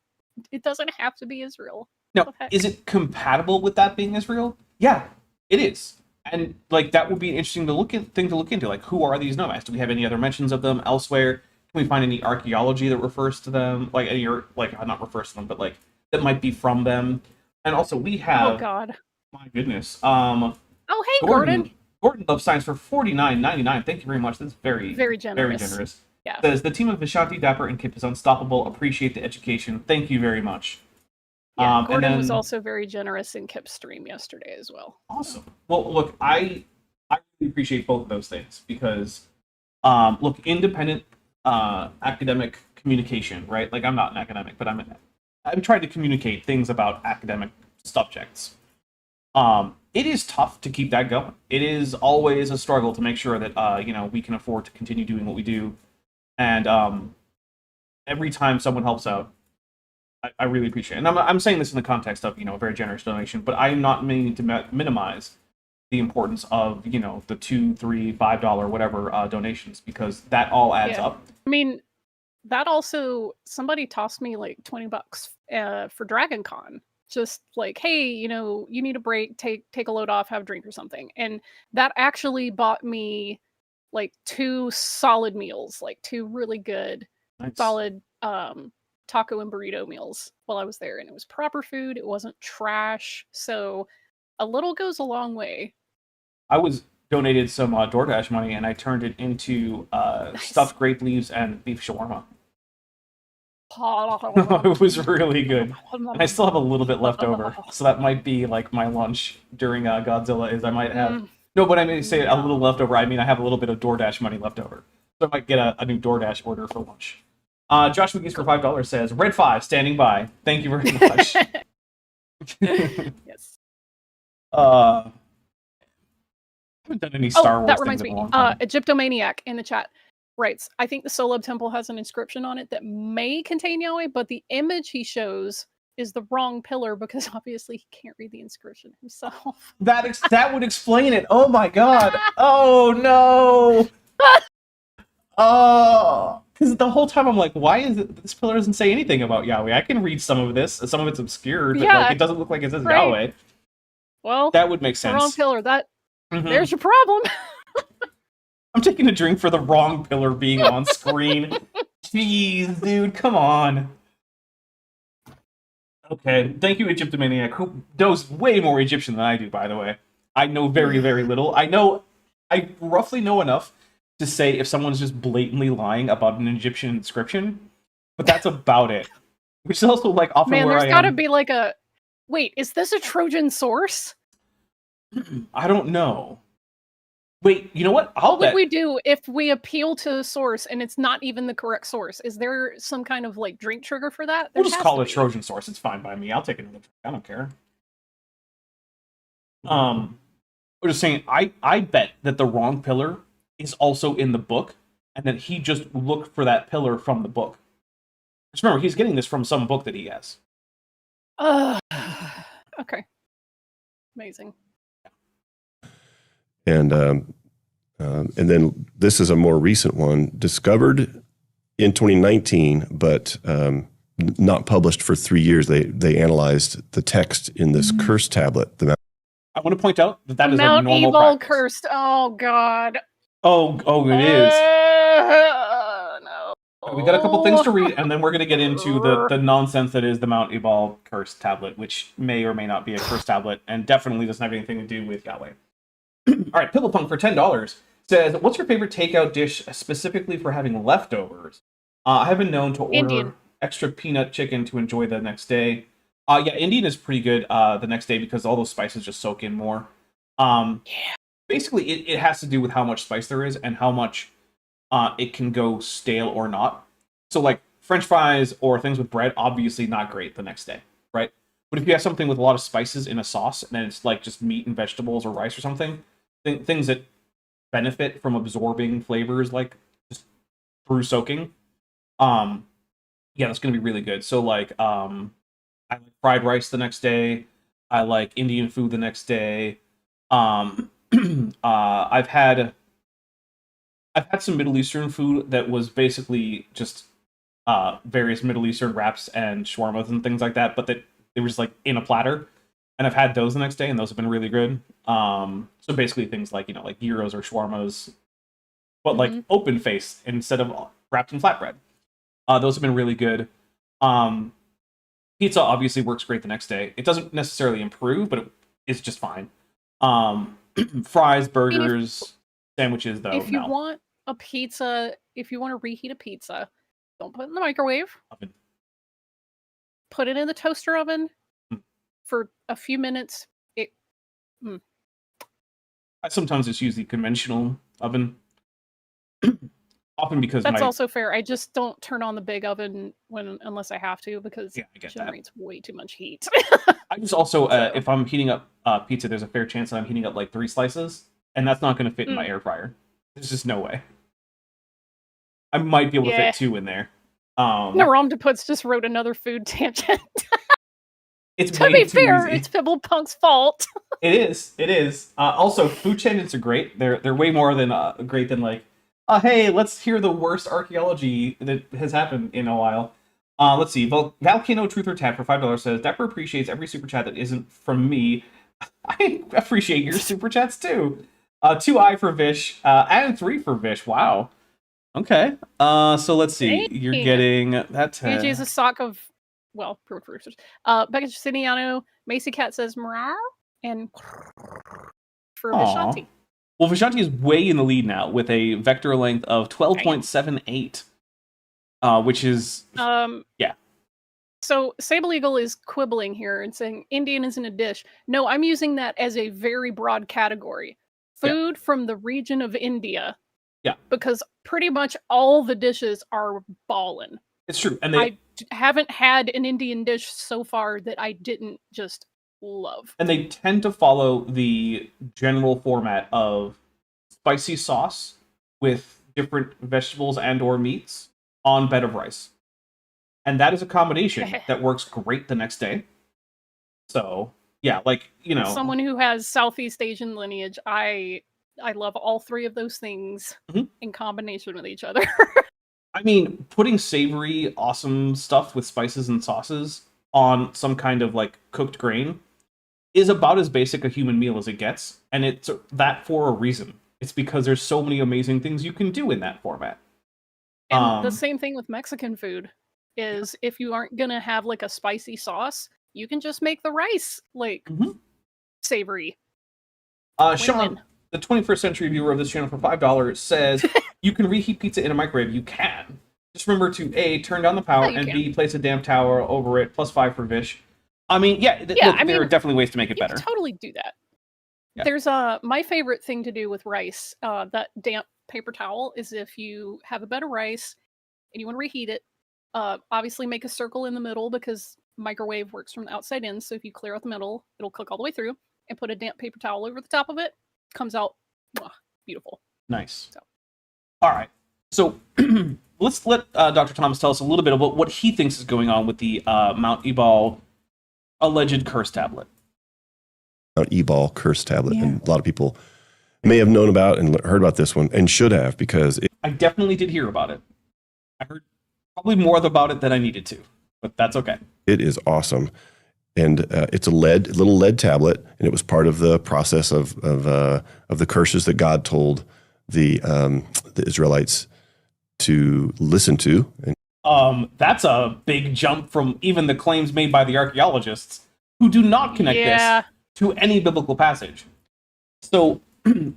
it doesn't have to be Israel. Now, What the heck? is it compatible with that being Israel? Yeah, it is. And like that would be an interesting thing to look into. Like, who are these nomads? Do we have any other mentions of them elsewhere? Can we find any archaeology that refers to them? Like any not refers to them, but like that might be from them. And also we have Oh god. my goodness. Oh hey Gordon. Gordon Love Signs for $49.99. Thank you very much. That's very Very generous. Very generous. Yeah. Says the team of Vishanti, Dapper, and Kip is unstoppable. Appreciate the education. Thank you very much. Yeah, and Gordon was then- also very generous in Kip's stream yesterday as well. Awesome. Well, look, I really appreciate both of those things because, look, independent academic communication, right? Like, I'm not an academic, but I'm trying to communicate things about academic subjects. It is tough to keep that going. It is always a struggle to make sure that we can afford to continue doing what we do, and every time someone helps out, I really appreciate it. And I'm saying this in the context of a very generous donation, but I'm not meaning to minimize the importance of the $2, $3, $5, whatever donations, because that all adds up. I mean, that also somebody tossed me like $20 for Dragon Con. Just like, hey, you need a break, take a load off, have a drink or something. And that actually bought me like 2 solid meals, like 2 really good, Nice. solid taco and burrito meals while I was there. And it was proper food, it wasn't trash. So a little goes a long way. I was donated some DoorDash money, and I turned it into stuffed grape leaves and beef shawarma. It was really good. And I still have a little bit left over, so that might be like my lunch during Godzilla. Is I might have no, but I mean say a little leftover. I mean I have a little bit of DoorDash money left over, so I might get a new DoorDash order for lunch. Josh McGee's for $5 says Red 5 standing by. Thank you very much. Yes. I haven't done any Star Wars that things reminds in a me. long time. Egyptomaniac in the chat writes, I think the Solub temple has an inscription on it that may contain Yahweh, but the image he shows is the wrong pillar because obviously he can't read the inscription himself. That would explain it. Oh my god. Oh no. Oh, because the whole time I'm like, why is it this pillar doesn't say anything about Yahweh? I can read some of this. Some of it's obscured, but Yeah, like it doesn't look like it says right. Yahweh. Well, That would make the wrong sense. pillar. Mhm. There's your problem. I'm taking a drink for the wrong pillar being on screen. Jeez, dude, come on. Okay, thank you, Egyptomaniac, who knows way more Egyptian than I do, by the way. I know very, very little. I roughly know enough to say if someone's just blatantly lying about an Egyptian inscription, but that's about it. Which is also like often Man, where there's I gotta am. be like a wait, is this a Trojan source? I don't know. Wait, you know what? I'll What would bet. we do if we appeal to the source and it's not even the correct source? Is there some kind of like drink trigger for that? We'll There just has call to it be. Trojan source. It's fine by me. I'll take another drink. I don't care. We're just saying. I bet that the wrong pillar is also in the book, and that he just looked for that pillar from the book. Just remember, he's getting this from some book that he has. Okay. Amazing. And then this is a more recent one, discovered in 2019, but not published for 3 years. They analyzed the text in this curse tablet. I want to point out that that is a Mount normal Ebal practice. cursed. Oh god. Oh, it is. No. We got a couple things to read, and then we're going to get into the nonsense that is the Mount Ebal curse tablet, which may or may not be a curse tablet, and definitely doesn't have anything to do with Yahweh. All right, Pibblepunk for $10 says, "What's your favorite takeout dish specifically for having leftovers? I have been known to order Indian. extra peanut chicken to enjoy the next day. Yeah, Indian is pretty good the next day because all those spices just soak in more. Basically, it has to do with how much spice there is and how much it can go stale or not. So like French fries or things with bread, obviously not great the next day, right? But if you have something with a lot of spices in a sauce, and then it's like just meat and vegetables or rice or something, things that benefit from absorbing flavors like just through soaking, yeah, that's gonna be really good. So like, I like fried rice the next day. I like Indian food the next day. I've had some Middle Eastern food that was basically just various Middle Eastern wraps and shawarmas and things like that, but that they were just like in a platter. And I've had those the next day, and those have been really good. So basically things like, like gyros or shawarmas, but like open face instead of wrapped in flatbread. Those have been really good. Pizza obviously works great the next day. It doesn't necessarily improve, but it's just fine. Fries, burgers, sandwiches, though. If you want a pizza, if you want to reheat a pizza, don't put it in the microwave. Oven. Put it in the toaster oven for a few minutes. I sometimes just use the conventional oven. Often because that's also fair. I just don't turn on the big oven unless I have to, because it generates way too much heat. I just also, if I'm heating up pizza, there's a fair chance that I'm heating up like 3 slices, and that's not going to fit in my air fryer. There's just no way. I might be able to fit 2 in there. Naromdaputz just wrote another food tangent. It's to be fair, it's Pibblepunk's fault. It is. Also, food tangents are great. They're way more than great than like, hey, let's hear the worst archaeology that has happened in a while. Let's see. Volcano Truth or Tap for $5 says, Dapper appreciates every super chat that isn't from me. I appreciate your super chats too. 2i for Vish, and 3 for Vish. Wow. Okay. So let's see. You're getting that 10. AJ's a sock of, well, producers. Becca Justiniano, Macy Cat says meow, and for Vishanti. Well, Vishanti is way in the lead now with a vector length of 12.78, which is yeah. So Sable Eagle is quibbling here and saying Indian isn't a dish. No, I'm using that as a very broad category. Food from the region of India. Yeah. Because pretty much all the dishes are ballin'. It's true. And I haven't had an Indian dish so far that I didn't just love. And they tend to follow the general format of spicy sauce with different vegetables and or meats on bed of rice. And that is a combination that works great the next day. So, yeah, like, someone who has Southeast Asian lineage, I love all 3 of those things in combination with each other. I mean, putting savory, awesome stuff with spices and sauces on some kind of like cooked grain is about as basic a human meal as it gets, and it's that for a reason. It's because there's so many amazing things you can do in that format. And the same thing with Mexican food is if you aren't gonna have like a spicy sauce, you can just make the rice like savory. Sean, the 21st century viewer of this channel for $5 says you can reheat pizza in a microwave. You can. Just remember to A, turn down the power, and B, place a damp towel over it, plus 5 for Vish. I mean, there are definitely ways to make it better. You can totally do that. Yeah. There's my favorite thing to do with rice, that damp paper towel, is if you have a bed of rice and you want to reheat it, obviously make a circle in the middle because microwave works from the outside in. So if you clear out the middle, it'll cook all the way through, and put a damp paper towel over the top of it. Comes out beautiful. Nice. So. All right. So let's let Dr. Thomas tell us a little bit about what he thinks is going on with the Mount Ebal alleged curse tablet. Mount Ebal curse tablet. Yeah. And a lot of people may have known about and heard about this one, and should have, because I definitely did hear about it. I heard probably more about it than I needed to, but that's okay. It is awesome. And it's a little lead tablet, and it was part of the process of the curses that God told the Israelites to listen to. That's a big jump from even the claims made by the archaeologists, who do not connect this to any biblical passage. So,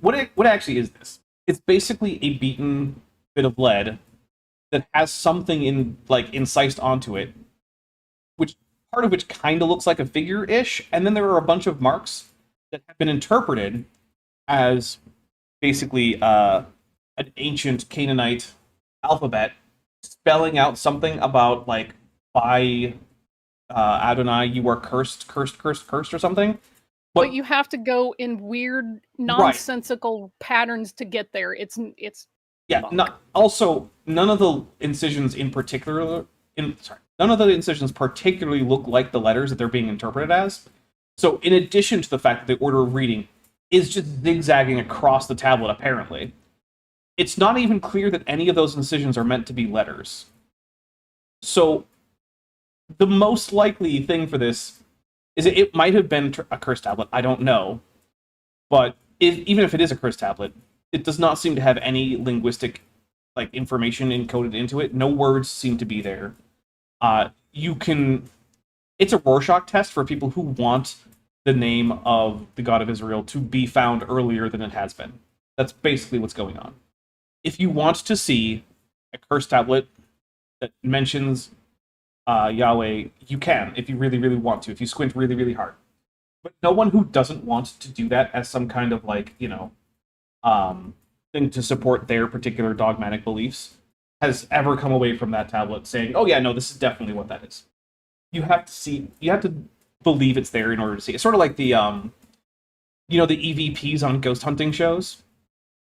what actually is this? It's basically a beaten bit of lead that has something incised onto it, part of which kind of looks like a figure-ish, and then there are a bunch of marks that have been interpreted as basically an ancient Canaanite alphabet spelling out something about like by Adonai you are cursed, cursed, cursed, cursed or something. But you have to go in weird, nonsensical patterns to get there. It's yeah. Also, none of the incisions in particular, none of the incisions particularly look like the letters that they're being interpreted as. So, in addition to the fact that the order of reading is just zigzagging across the tablet, apparently, it's not even clear that any of those incisions are meant to be letters. So, the most likely thing for this is it might have been a curse tablet. I don't know. But even if it is a curse tablet, it does not seem to have any linguistic like information encoded into it. No words seem to be there. It's a Rorschach test for people who want the name of the God of Israel to be found earlier than it has been. That's basically what's going on. If you want to see a curse tablet that mentions Yahweh, you can, if you really, really want to, if you squint really, really hard. But no one who doesn't want to do that as some kind of like, thing to support their particular dogmatic beliefs has ever come away from that tablet saying, oh yeah, no, this is definitely what that is. You have to believe it's there in order to see. It's sort of like the the EVPs on ghost hunting shows.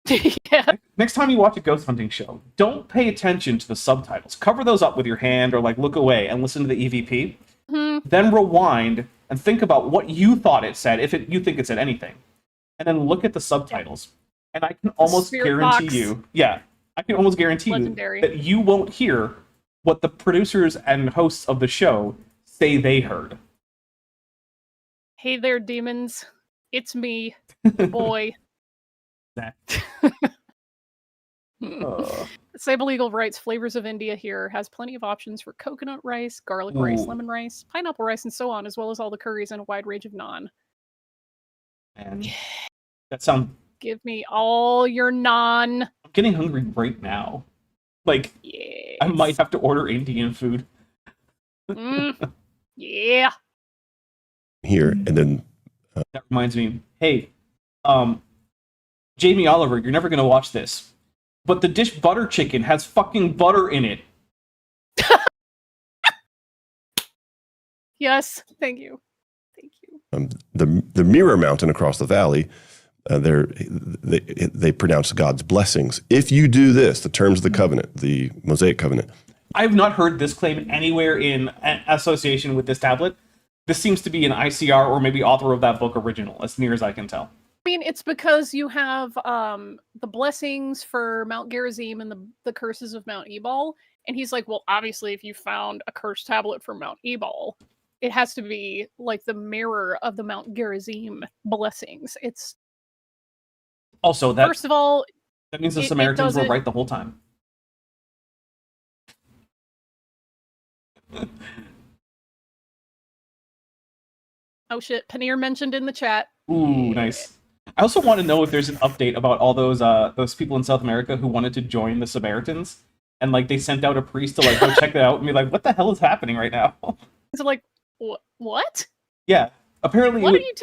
Yeah. Next time you watch a ghost hunting show, don't pay attention to the subtitles. Cover those up with your hand or like look away and listen to the EVP. Mm-hmm. Then rewind and think about what you thought it said, if you think it said anything. And then look at the subtitles. And I can almost guarantee you, Legendary. that you won't hear what the producers and hosts of the show say they heard. Hey there, demons. It's me, the boy. Sable Eagle writes, Flavors of India here has plenty of options for coconut rice, garlic rice, lemon rice, pineapple rice, and so on, as well as all the curries and a wide range of naan. And that sounds... Give me all your naan. I'm getting hungry right now. Like, yes. I might have to order Indian food. Yeah. Here, and then... That reminds me, hey, Jamie Oliver, you're never going to watch this, but the dish butter chicken has fucking butter in it. Yes, thank you. Thank you. The mirror mountain across the valley, they pronounce God's blessings. If you do this, the terms of the covenant, the Mosaic covenant. I have not heard this claim anywhere in association with this tablet. This seems to be an ICR or maybe author of that book original, as near as I can tell. I mean, it's because you have the blessings for Mount Gerizim and the curses of Mount Ebal. And he's like, well, obviously, if you found a cursed tablet for Mount Ebal, it has to be like the mirror of the Mount Gerizim blessings. It's also that. First of all, that means the Samaritans were right the whole time. Oh shit, Paneer mentioned in the chat. Ooh, nice. I also want to know if there's an update about all those people in South America who wanted to join the Samaritans, and like they sent out a priest to like go check that out and be like, "What the hell is happening right now?" So like, what? Yeah, apparently. What are you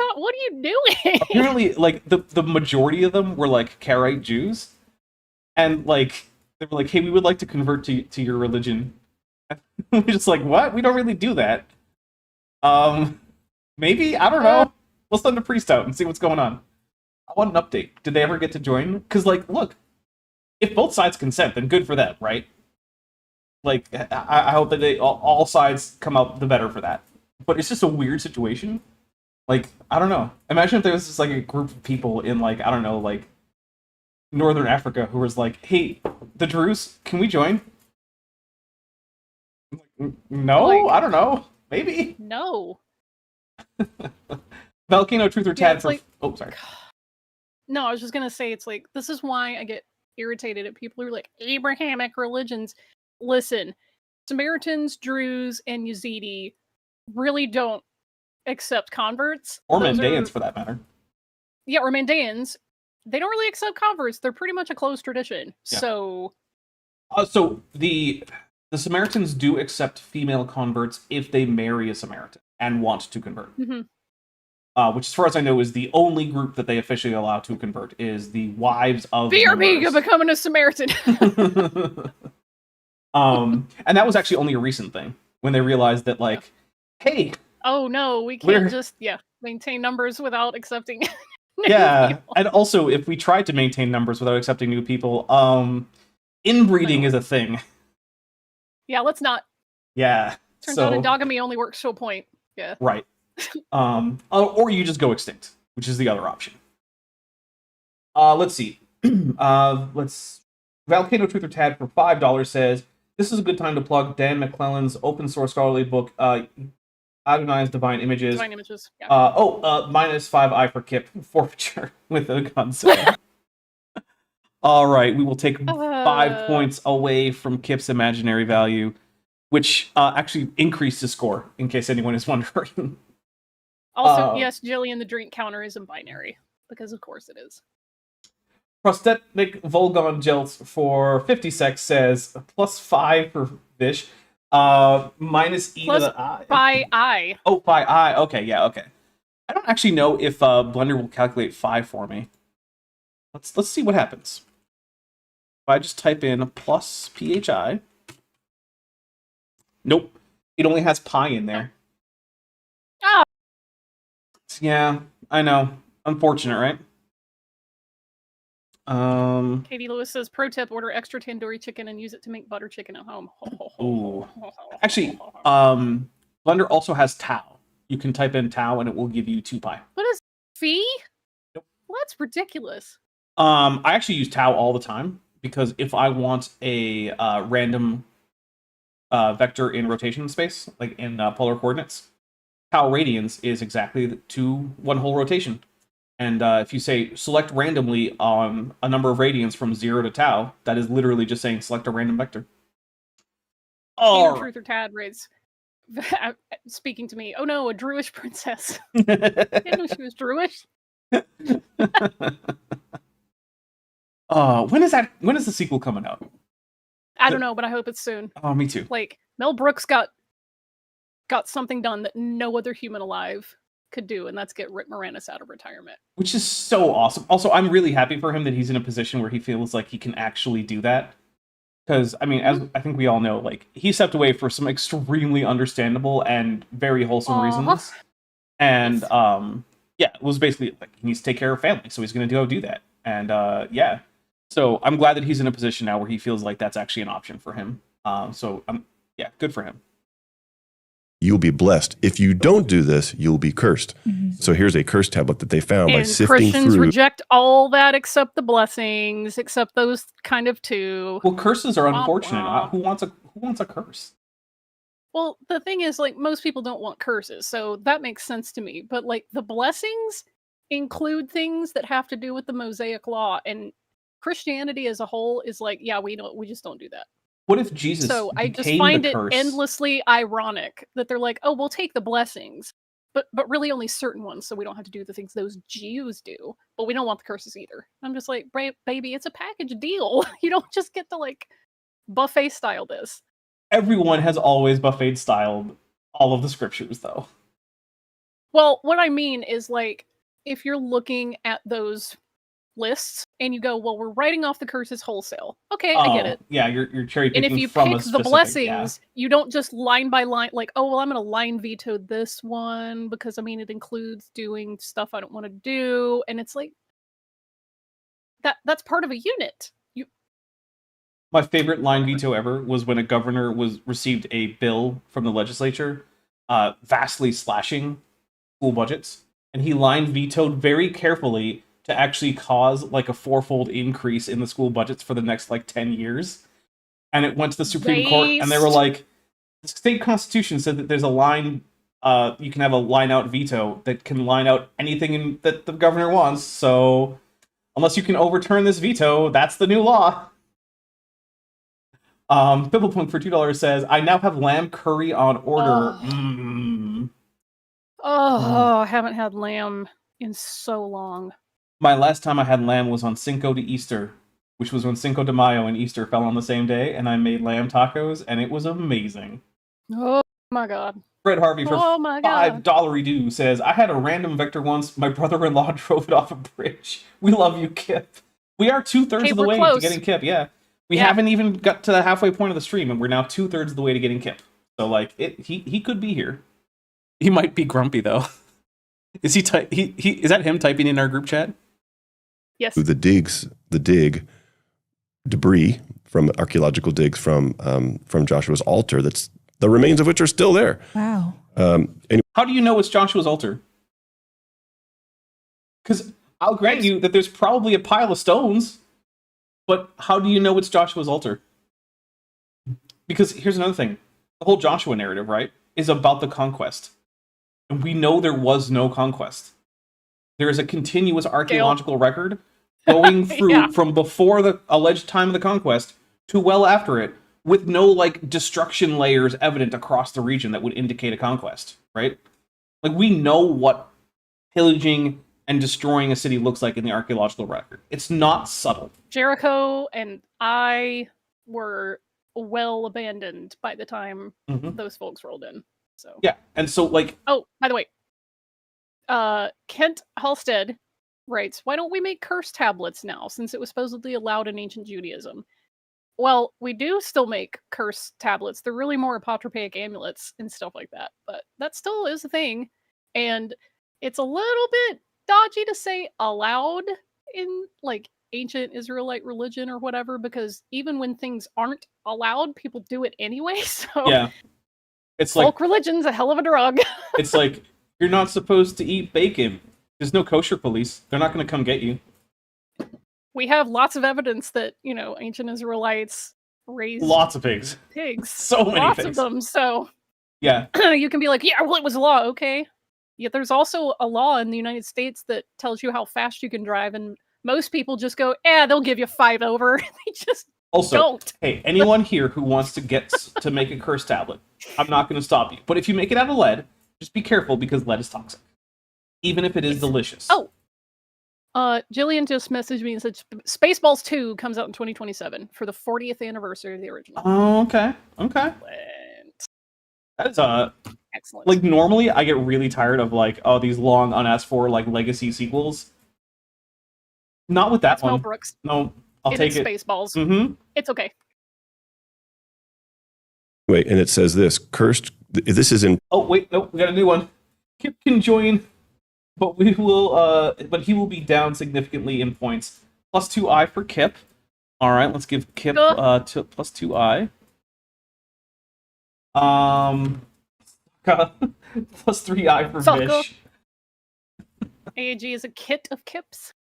doing? Apparently, like the majority of them were like Karaite Jews, and like they were like, "Hey, we would like to convert to your religion." We're just like, "What? We don't really do that." Maybe, I don't know. We'll send a priest out and see what's going on. I want an update. Did they ever get to join? Because, like, look, if both sides consent, then good for them, right? Like, I hope that all sides come out the better for that. But it's just a weird situation. Like, I don't know. Imagine if there was just, like, a group of people in, like, I don't know, like, Northern Africa who was like, hey, the Druze, can we join? No? Like, I don't know. Maybe. No. Volcano Truth or Tad for... like, oh, sorry. No, I was just going to say, it's like, this is why I get irritated at people who are like, Abrahamic religions. Listen, Samaritans, Druze, and Yazidi really don't accept converts. Or Mandaeans, for that matter. Yeah, or Mandaeans. They don't really accept converts. They're pretty much a closed tradition. Yeah. So the Samaritans do accept female converts if they marry a Samaritan and want to convert. Mm-hmm. which as far as I know is the only group that they officially allow to convert, is the wives of BRB, you're members. becoming a Samaritan. And that was actually only a recent thing when they realized that, like, hey, Oh no, we can't just maintain numbers without accepting. yeah, and also if we tried to maintain numbers without accepting new people, inbreeding is a thing. Yeah, let's not. Yeah. Turns out endogamy only works to a point. Yeah. Right. Or you just go extinct, which is the other option. Let's see. Volcano Truth or Tad for $5 says, this is a good time to plug Dan McClellan's open source scholarly book, Adonai's Divine Images. Divine Images, yeah. Minus 5i for Kip forfeiture with a gun sale. All right, we will take 5 points away from Kip's imaginary value, which actually increased his score, in case anyone is wondering. Also, yes, Jillian, the drink counter isn't binary, because of course it is. Prosthetic Volgon Jelts for 50 sec says +5 for Vish, minus E plus to the I. Phi I. Oh, phi I. Okay, yeah, okay. I don't actually know if Blender will calculate 5 for me. Let's see what happens. If I just type in plus PHI. Nope. It only has pi in there. Ah! Yeah, I know. Unfortunate, right? Katie Lewis says, pro tip, order extra tandoori chicken and use it to make butter chicken at home. Ooh. Actually, Blender also has Tau. You can type in Tau and it will give you 2 pi. What is fee? Nope. Well, that's ridiculous. I actually use Tau all the time because if I want a random vector in rotation space, like in polar coordinates, Tau radians is exactly 1 whole rotation. And if you say select randomly on a number of radians from 0 to Tau, that is literally just saying select a random vector. Oh, Truth or Tad raise speaking to me. Oh no, a Druish princess. I didn't know she was Druish. When is the sequel coming out? I don't know, but I hope it's soon. Oh, me too. Like, Mel Brooks got something done that no other human alive could do, and that's get Rick Moranis out of retirement. Which is so awesome. Also, I'm really happy for him that he's in a position where he feels like he can actually do that. Because, I mean, as I think we all know, like, he stepped away for some extremely understandable and very wholesome reasons. And, yeah, it was basically, like, he needs to take care of family, so he's going to go do that. And, yeah. So, I'm glad that he's in a position now where he feels like that's actually an option for him. Yeah, good for him. You'll be blessed. If you don't do this, you'll be cursed. Mm-hmm. So here's a curse tablet that they found by sifting Christians through. Reject all that except the blessings, except those kind of two. Well, curses are unfortunate. Who wants a curse? Well, the thing is, like, most people don't want curses, so that makes sense to me. But, like, the blessings include things that have to do with the Mosaic Law, and Christianity as a whole is like, yeah, we just don't do that. What if Jesus So I just became find the it curse? endlessly ironic that they're like, oh, we'll take the blessings, but really only certain ones, so we don't have to do the things those Jews do, but we don't want the curses either. I'm just like, baby, it's a package deal. You don't just get to, like, buffet style this. Everyone has always buffet styled all of the scriptures, though. Well, what I mean is, like, if you're looking at those lists and you go, well, we're writing off the curses wholesale. Okay, I get it. Yeah, you're cherry picking. And if you from pick a specific, the blessings, you don't just line by line, like, oh, well, I'm going to line veto this one because, I mean, it includes doing stuff I don't want to do. And it's like, that's part of a unit. My favorite line veto ever was when a governor received a bill from the legislature vastly slashing school budgets, and he line vetoed very carefully to actually cause, like, a 4-fold increase in the school budgets for the next, like, 10 years. And it went to the Supreme Court, and they were like, the state constitution said that there's a line, you can have a line-out veto that can line out anything that the governor wants, so unless you can overturn this veto, that's the new law. Pimplepunk for $2 says, I now have lamb curry on order. I haven't had lamb in so long. My last time I had lamb was on Cinco de Easter, which was when Cinco de Mayo and Easter fell on the same day, and I made lamb tacos, and it was amazing. Oh, My God. Fred Harvey for Oh my God. $5 says, I had a random vector once. My brother-in-law drove it off a bridge. We love you, Kip. We are 2/3 Hey, of the we're way close. to getting Kip, yeah. We Yeah. haven't even got to the halfway point of the stream, and we're now 2/3 of the way to getting Kip. So, like, he could be here. He might be grumpy though. Is he is that him typing in our group chat? Yes. The dig debris from archaeological digs from Joshua's altar. That's the remains of which are still there. Wow. How do you know it's Joshua's altar? Because I'll grant you that there's probably a pile of stones, but how do you know it's Joshua's altar? Because here's another thing. The whole Joshua narrative, right, is about the conquest. And we know there was no conquest. There is a continuous archaeological record going through Yeah. from before the alleged time of the conquest to well after it, with no like destruction layers evident across the region that would indicate a conquest, right? Like we know what pillaging and destroying a city looks like in the archaeological record. It's not subtle. Jericho and I were well abandoned by the time those folks rolled in. So Yeah, and so like Oh, by the way, Kent Halstead writes, why don't we make curse tablets now, since it was supposedly allowed in ancient Judaism? Well, we do still make curse tablets. They're really more apotropaic amulets and stuff like that, but that still is a thing. And it's a little bit dodgy to say allowed in like ancient Israelite religion or whatever, because even when things aren't allowed, people do it anyway. So yeah. It's like folk religion's a hell of a drug. it's like you're not supposed to eat bacon. There's no kosher police. They're not going to come get you. We have lots of evidence that, ancient Israelites raised Lots of pigs. pigs. So many Lots pigs. of them. So Yeah. you can be like, yeah, well, it was a law, okay. Yet there's also a law in the United States that tells you how fast you can drive, and most people just go, they'll give you 5 over. They just Also, don't. hey, anyone here who wants to get to make a curse tablet, I'm not going to stop you. But if you make it out of lead, just be careful because lead is toxic, even if it is delicious. Oh. Jillian just messaged me and said Spaceballs 2 comes out in 2027 for the 40th anniversary of the original. Oh, okay. Excellent. That is Excellent. like normally I get really tired of like these long unasked for like legacy sequels. Not with that Mel one. Brooks. No, I'll take it. Spaceballs. Mm-hmm. It's okay. Wait, and it says this cursed. This is in. Oh wait, no, we got a new one. Kip can join, but we will. But he will be down significantly in points. +2i for Kip. All right, let's give Kip +2i. +3i for Sucker. Vish. AAG is a kit of Kips.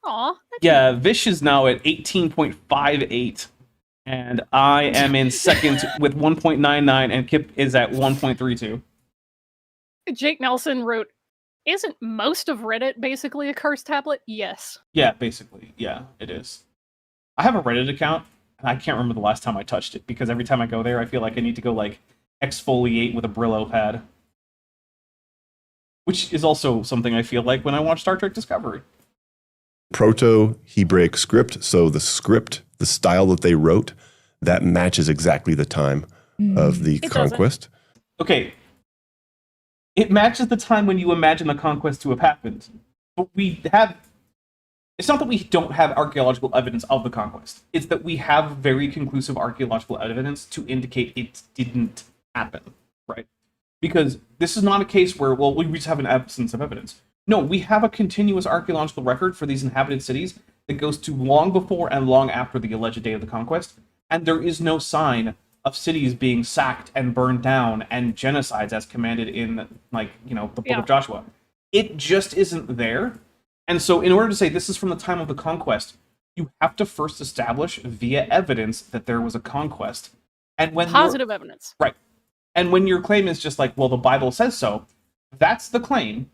Aw. Yeah, Vish is now at 18.58, and I am in second with 1.99, and Kip is at 1.32. Jake Nelson wrote, isn't most of Reddit basically a curse tablet? Yes. Yeah, basically. Yeah, it is. I have a Reddit account, and I can't remember the last time I touched it, because every time I go there, I feel like I need to go, like, exfoliate with a Brillo pad. Which is also something I feel like when I watch Star Trek Discovery. Proto-Hebraic script, so the script, the style that they wrote, that matches exactly the time of the conquest. Okay. It matches the time when you imagine the conquest to have happened. But we have... It's not that we don't have archaeological evidence of the conquest. It's that we have very conclusive archaeological evidence to indicate it didn't happen, right? Because this is not a case where, well, we just have an absence of evidence. No, we have a continuous archaeological record for these inhabited cities that goes to long before and long after the alleged day of the conquest, and there is no sign of cities being sacked and burned down and genocides as commanded in, like, the Book of Joshua. It just isn't there. And so in order to say this is from the time of the conquest, you have to first establish via evidence that there was a conquest. And when Positive evidence. Right. And when your claim is just like, well, the Bible says so, that's the claim.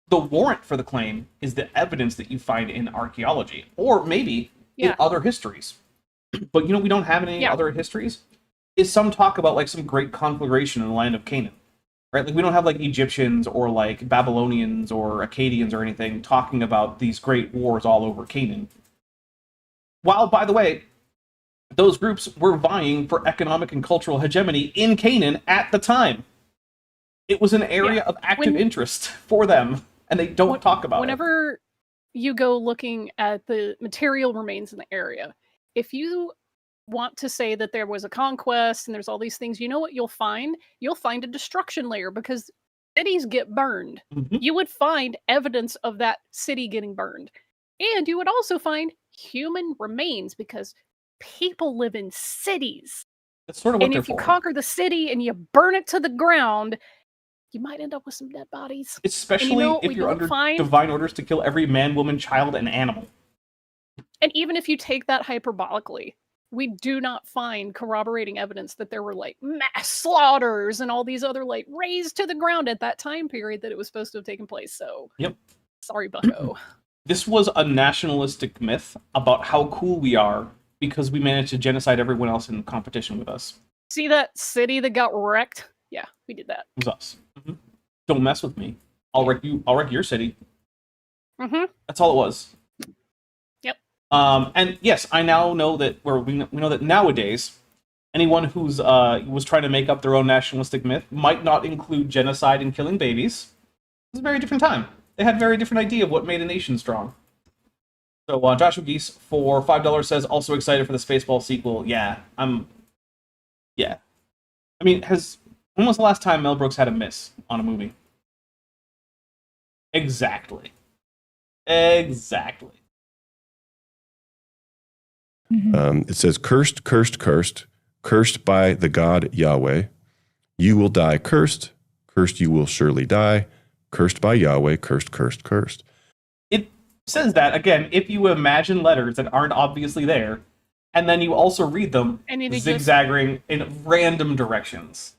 The warrant for the claim is the evidence that you find in archaeology, or maybe in other histories. But we don't have any other histories. Is some talk about like some great conflagration in the land of Canaan, right? Like we don't have like Egyptians or like Babylonians or Akkadians or anything talking about these great wars all over Canaan. While, by the way, those groups were vying for economic and cultural hegemony in Canaan at the time. It was an area of active interest for them, and they don't talk about it. Whenever you go looking at the material remains in the area, if you want to say that there was a conquest and there's all these things, you know what you'll find? You'll find a destruction layer because cities get burned. Mhm. You would find evidence of that city getting burned. And you would also find human remains because people live in cities. That's sort of what And they're if you for. conquer the city and you burn it to the ground, you might end up with some dead bodies. Especially what if we you're don't under find? divine orders to kill every man, woman, child, and animal. And even if you take that hyperbolically, we do not find corroborating evidence that there were like mass slaughters and all these other like razed to the ground at that time period that it was supposed to have taken place. So, Yep. Sorry, bucko. This was a nationalistic myth about how cool we are because we managed to genocide everyone else in competition with us. See that city that got wrecked? Yeah, we did that. It was us. Mhm. Don't mess with me. I'll wreck you. I'll wreck your city. Mm-hmm. That's all it was. Yep. And yes, I now know that we know that nowadays, anyone who's was trying to make up their own nationalistic myth might not include genocide and killing babies. It was a very different time. They had a very different idea of what made a nation strong. So Joshua Geese for $5 says also excited for the Spaceball sequel. Yeah, yeah. I mean, when was the last time Mel Brooks had a miss on a movie? Exactly. It says, cursed, cursed, cursed, cursed by the God Yahweh. You will die cursed, cursed you will surely die, cursed by Yahweh, cursed, cursed, cursed. It says that, again, if you imagine letters that aren't obviously there, and then you also read them And you zigzagging in random directions.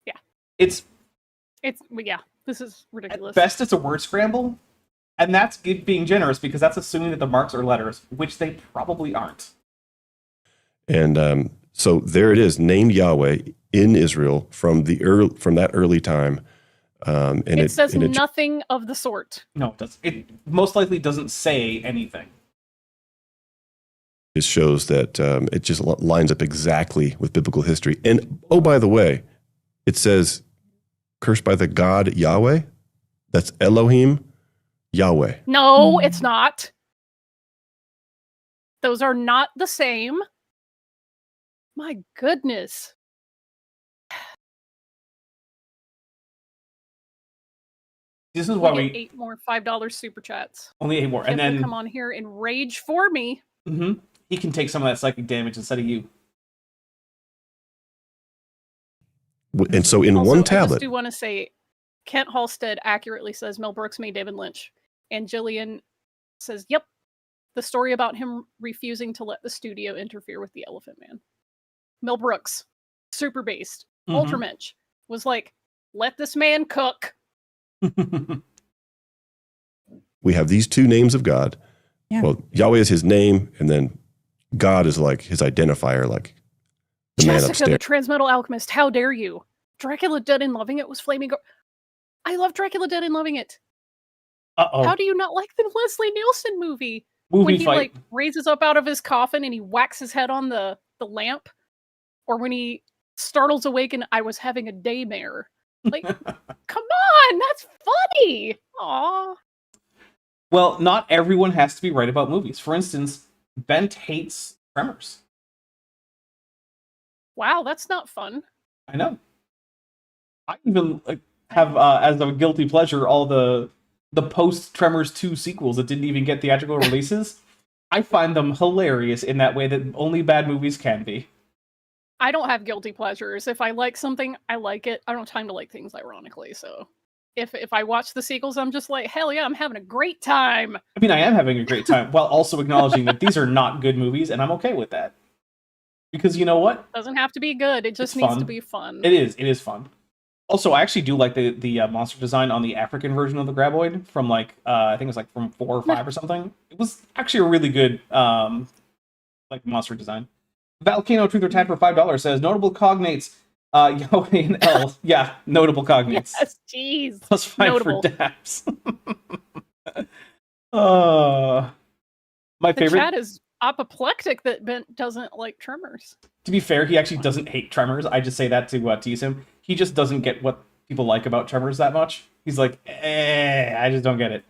Yeah. It's this is ridiculous. At best, it's a word scramble, and that's being generous because that's assuming that the marks are letters, which they probably aren't. And so there it is, named Yahweh in Israel from that early time. And it says nothing of the sort. No, it does. It most likely doesn't say anything. It shows that it just lines up exactly with biblical history. And oh, by the way, it says cursed by the God Yahweh. That's Elohim Yahweh. No, it's not. Those are not the same. My goodness. This is why we get 8 more $5 super chats. Only 8 more, Kip and then will come on here and rage for me. Mm-hmm. He can take some of that psychic damage instead of you. And so in also, one I tablet, just do want to say, Kent Halstead accurately says Mel Brooks made David Lynch, and Jillian says, "Yep, the story about him refusing to let the studio interfere with the Elephant Man." Mel Brooks, super based, Ultramensch, was like, "Let this man cook." we have these two names of God. Yeah. Well, Yahweh is his name, and then God is like his identifier, like the man Jessica, upstairs. the Transmetal Alchemist, how dare you? Dracula Dead and Loving It was flaming. I love Dracula Dead and Loving It. Uh-oh. How do you not like the Leslie Nielsen movie? Movie when he fight. like raises up out of his coffin and he whacks his head on the lamp, or when he startles awake and I was having a daymare. Like, come on, that's funny. Aw. Well, not everyone has to be right about movies. For instance, Bent hates Tremors. Wow, that's not fun. I know. I even have as a guilty pleasure all the post Tremors 2 sequels that didn't even get theatrical releases. I find them hilarious in that way that only bad movies can be. I don't have guilty pleasures. If I like something, I like it. I don't have time to like things ironically, so if I watch the sequels, I'm just like, hell yeah, I'm having a great time. I mean, I am having a great time while also acknowledging that these are not good movies, and I'm okay with that. Because you know what? Doesn't have to be good. It just needs to be fun. It is fun. Also, I actually do like the monster design on the African version of the Graboid from I think it was like from 4 or 5 or something. It was actually a really good monster design. Volcano Truth or Tad for $5 says notable cognates Yahweh and L. Yeah, notable cognates. Yes, jeez. +5 Notable. for Daps. My The favorite. chat is apoplectic that Bent doesn't like Tremors. To be fair, he actually doesn't hate Tremors. I just say that to tease him. He just doesn't get what people like about Tremors that much. He's like, I just don't get it.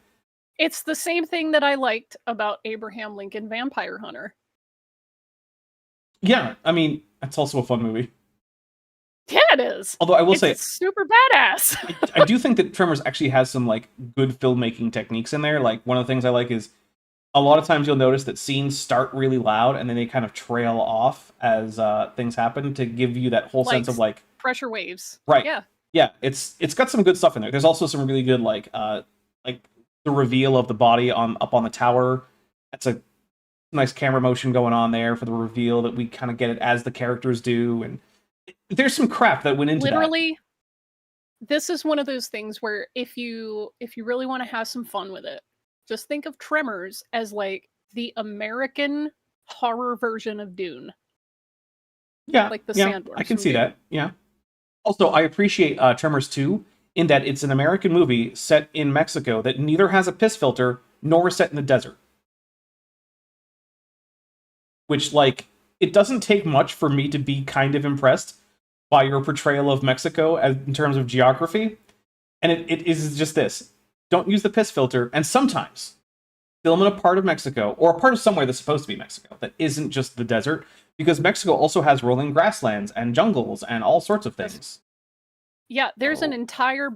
It's the same thing that I liked about Abraham Lincoln Vampire Hunter. Yeah, I mean, that's also a fun movie. Yeah, it is. Although I will It's say, super badass. I do think that Tremors actually has some like good filmmaking techniques in there. Like one of the things I like is a lot of times you'll notice that scenes start really loud and then they kind of trail off as things happen to give you that whole sense of like pressure waves. Right. Yeah. Yeah, it's got some good stuff in there. There's also some really good like the reveal of the body up on the tower. That's a nice camera motion going on there for the reveal that we kind of get it as the characters do, and there's some crap that went into literally this is one of those things where if you really want to have some fun with it, just think of Tremors as like the American horror version of Dune. Yeah, like the yeah, sandworms I can from see Dune. that. Yeah. Also, I appreciate Tremors 2 in that it's an American movie set in Mexico that neither has a piss filter nor is set in the desert. Which, like, it doesn't take much for me to be kind of impressed by your portrayal of Mexico in terms of geography. And it is just this. Don't use the piss filter, and sometimes film in a part of Mexico, or a part of somewhere that's supposed to be Mexico, that isn't just the desert, because Mexico also has rolling grasslands and jungles and all sorts of things. Yeah, there's an entire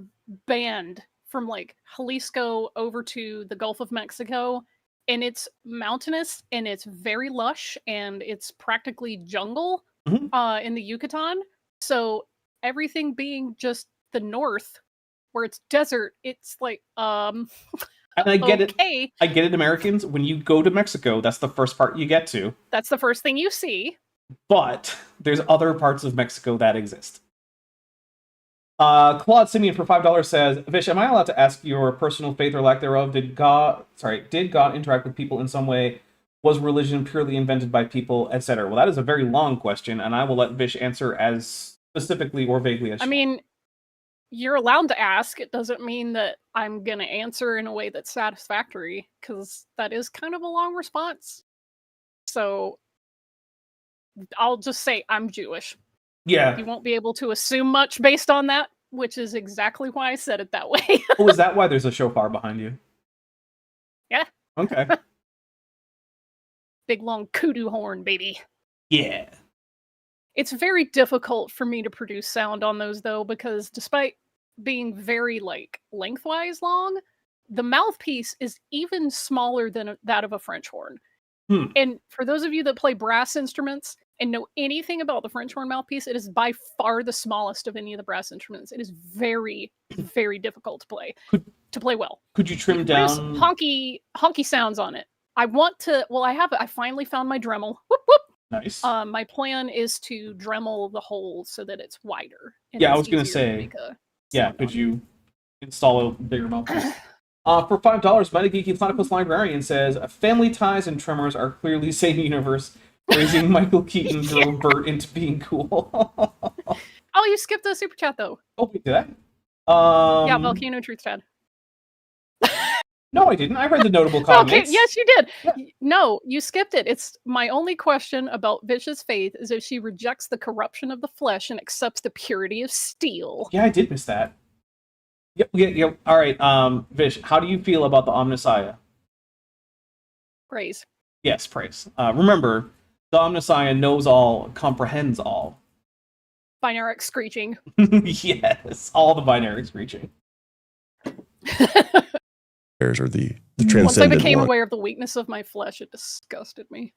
band from like Jalisco over to the Gulf of Mexico, and it's mountainous and it's very lush and it's practically jungle in the Yucatan. So everything being just the north where it's desert, it's like And I get okay. it. I get it, Americans. When you go to Mexico, that's the first part you get to. That's the first thing you see. But there's other parts of Mexico that exist. Claude Simeon for $5 says, Vish, am I allowed to ask your personal faith or lack thereof? Did God interact with people in some way? Was religion purely invented by people, etc.? Well, that is a very long question, and I will let Vish answer as specifically or vaguely as I mean, you're allowed to ask. It doesn't mean that I'm going to answer in a way that's satisfactory, because that is kind of a long response. So I'll just say I'm Jewish. Yeah. You won't be able to assume much based on that, which is exactly why I said it that way. Oh, is that why there's a shofar behind you? Yeah. Okay. Big long kudu horn, baby. Yeah. It's very difficult for me to produce sound on those, though, because despite being very, like, lengthwise long, the mouthpiece is even smaller than that of a French horn. And for those of you that play brass instruments and know anything about the French horn mouthpiece, it is by far the smallest of any of the brass instruments. It is very, very difficult to play well. Could you trim down honky sounds on it? I want to. Well, I finally found my Dremel. Whoop whoop. Nice. My plan is to Dremel the hole so that it's wider. Yeah, I was gonna say. Yeah, could you install a bigger mouthpiece? For $5, Metageeky Platypus Librarian says, family ties and Tremors are clearly same universe, raising Michael Keaton to revert into being cool. Oh, you skipped the super chat, though. Oh, we did that? Yeah, Volcano Truth Chat. No, I didn't. I read the notable comments. Okay, yes, you did. Yeah. No, you skipped it. It's my only question about Vish's faith is if she rejects the corruption of the flesh and accepts the purity of steel. Yeah, I did miss that. Yep. All right, Vish, how do you feel about the Omnissiah? Praise. Yes, praise. Remember, the Omnissiah knows all, comprehends all. Binaric screeching. Yes, all the binary screeching. Or the Once I transcendent became one. aware of the weakness of my flesh, it disgusted me.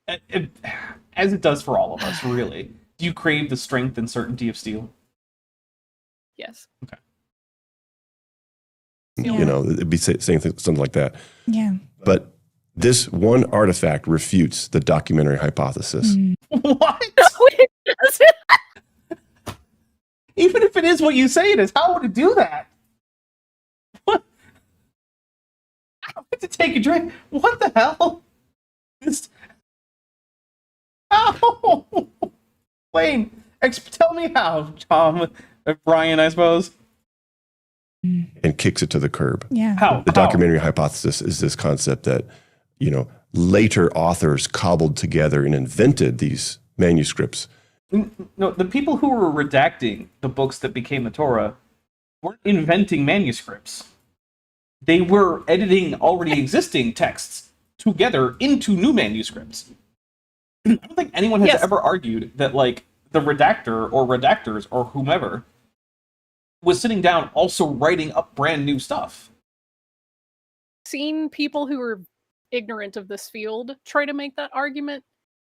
As it does for all of us, really. Do you crave the strength and certainty of steel? Yes. Okay. You know, it'd be saying something like that. Yeah. But this one artifact refutes the documentary hypothesis. What? No, it doesn't. Even if it is what you say it is, how would it do that? What? I have to take a drink. What the hell? Ow! Wayne, tell me how, Brian, I suppose. And kicks it to the curb. Yeah. How? The documentary hypothesis is this concept that, you know, later authors cobbled together and invented these manuscripts. No, the people who were redacting the books that became the Torah weren't inventing manuscripts. They were editing already existing texts together into new manuscripts. I don't think anyone has Yes. ever argued that, like, the redactor or redactors or whomever was sitting down also writing up brand new stuff. Seen people who are ignorant of this field try to make that argument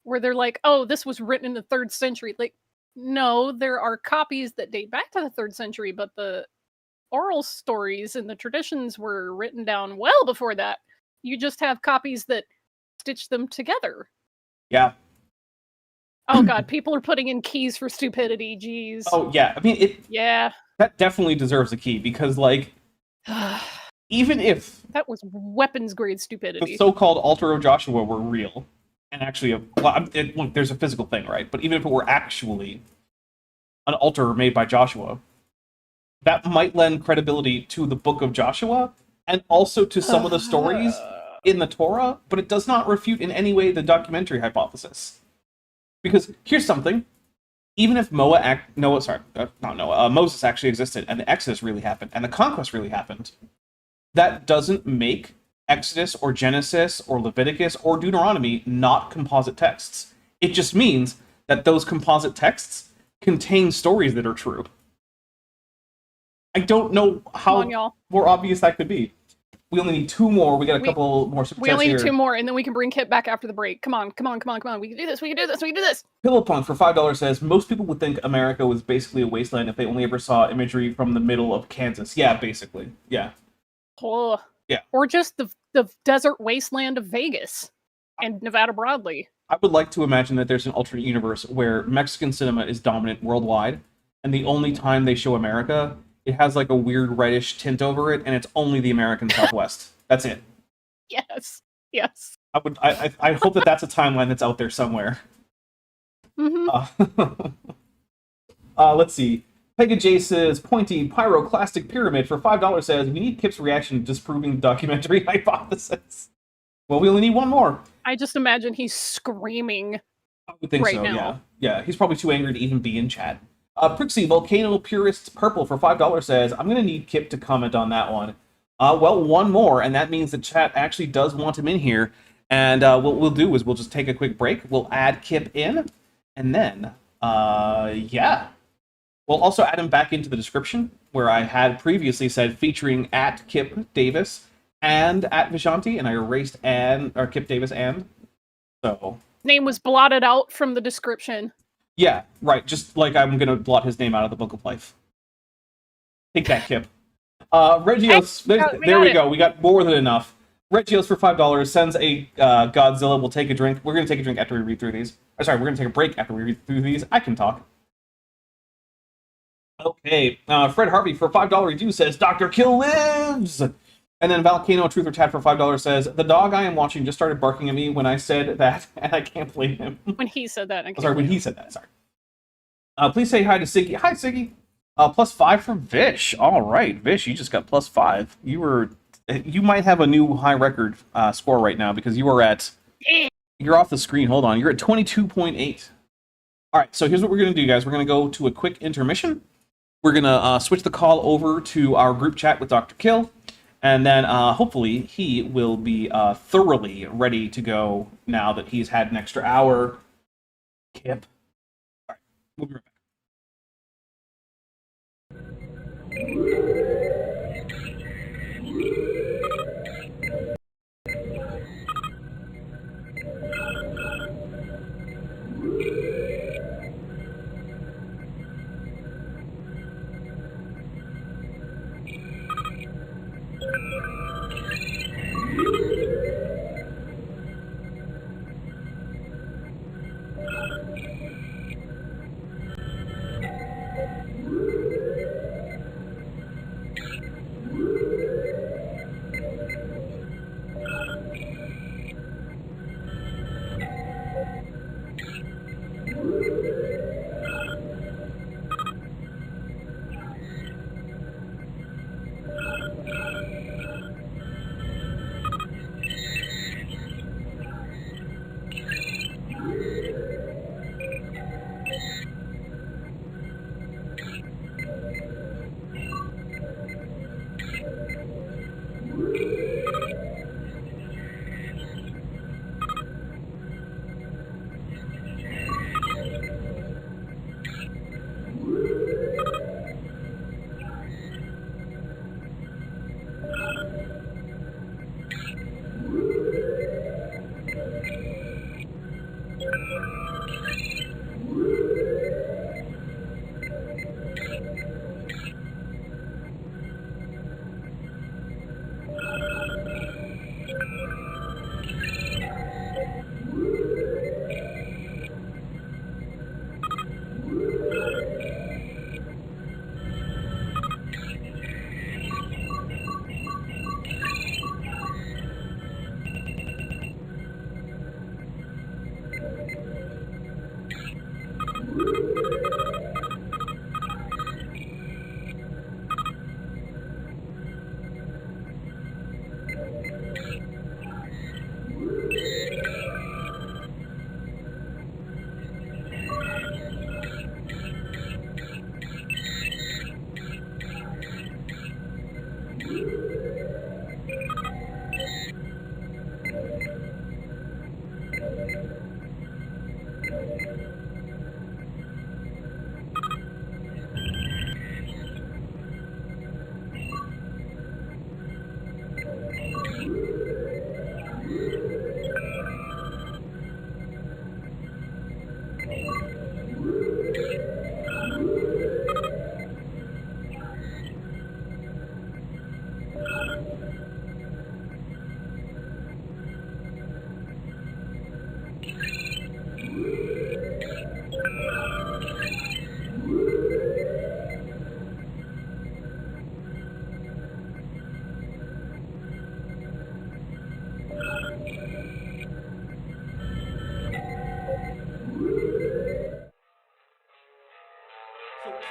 where they're like, oh, this was written in the 3rd century. Like, no, there are copies that date back to the 3rd century, but the oral stories and the traditions were written down well before that. You just have copies that stitch them together. Yeah. Oh god, people are putting in keys for stupidity, jeez. Oh, yeah. I mean, Yeah. that definitely deserves a key because, like, even if That was weapons grade the stupidity. so-called altar of Joshua were real, and actually, look, there's a physical thing, right? But even if it were actually an altar made by Joshua, that might lend credibility to the book of Joshua and also to some of the stories in the Torah, but it does not refute in any way the documentary hypothesis. Because here's something: even if Moses actually existed, and the Exodus really happened, and the conquest really happened, that doesn't make Exodus or Genesis or Leviticus or Deuteronomy not composite texts. It just means that those composite texts contain stories that are true. I don't know how Come on, y'all. more obvious that could be. We only need 2 more. We got a couple more super We chats only need here. 2 more, and then we can bring Kit back after the break. Come on. We can do this. We can do this. We can do this. Pillowpunk for $5 says, most people would think America was basically a wasteland if they only ever saw imagery from the middle of Kansas. Yeah, basically. Yeah. Oh. Yeah. Or just the desert wasteland of Vegas and Nevada broadly. I would like to imagine that there's an alternate universe where Mexican cinema is dominant worldwide, and the only time they show America, it has like a weird reddish tint over it, and it's only the American Southwest. That's it. Yes. Yes. I hope that that's a timeline that's out there somewhere. Mm-hmm. Let's see. Pegajace's pointy pyroclastic pyramid for $5 says, we need Kip's reaction disproving the documentary hypothesis. Well, we only need 1 more. I just imagine he's screaming. I would think Right so, now. yeah. Yeah, he's probably too angry to even be in chat. Prixie Volcano Purist Purple for $5 says, I'm going to need Kip to comment on that one. Well, 1 more, and that means the chat actually does want him in here. And what we'll do is we'll just take a quick break. We'll add Kip in, and then, yeah. We'll also add him back into the description, where I had previously said featuring at Kip Davis and at Vishanti, and I erased Kip Davis and. So. Name was blotted out from the description. Yeah, right. Just like I'm going to blot his name out of the Book of Life. Take that, Kip. Regios, there we go. We got more than enough. Regios for $5 sends a Godzilla. We'll take a drink. We're going to take a drink after we read through these. We're going to take a break after we read through these. I can talk. Okay, Fred Harvey for $5 review says, Dr. Kill lives! And then Volcano Truth or Tad for $5 says, the dog I am watching just started barking at me when I said that, and I can't blame him. When he said that. When he said that, sorry. Please say hi to Siggy. Hi, Siggy. +5 for Vish. All right, Vish, you just got +5. You might have a new high record score right now because you're off the screen. Hold on, you're at 22.8. All right, so here's what we're going to do, guys. We're going to go to a quick intermission. We're going to switch the call over to our group chat with Dr. Kill, and then hopefully he will be thoroughly ready to go now that he's had an extra hour. Kip. All right, we'll be right back.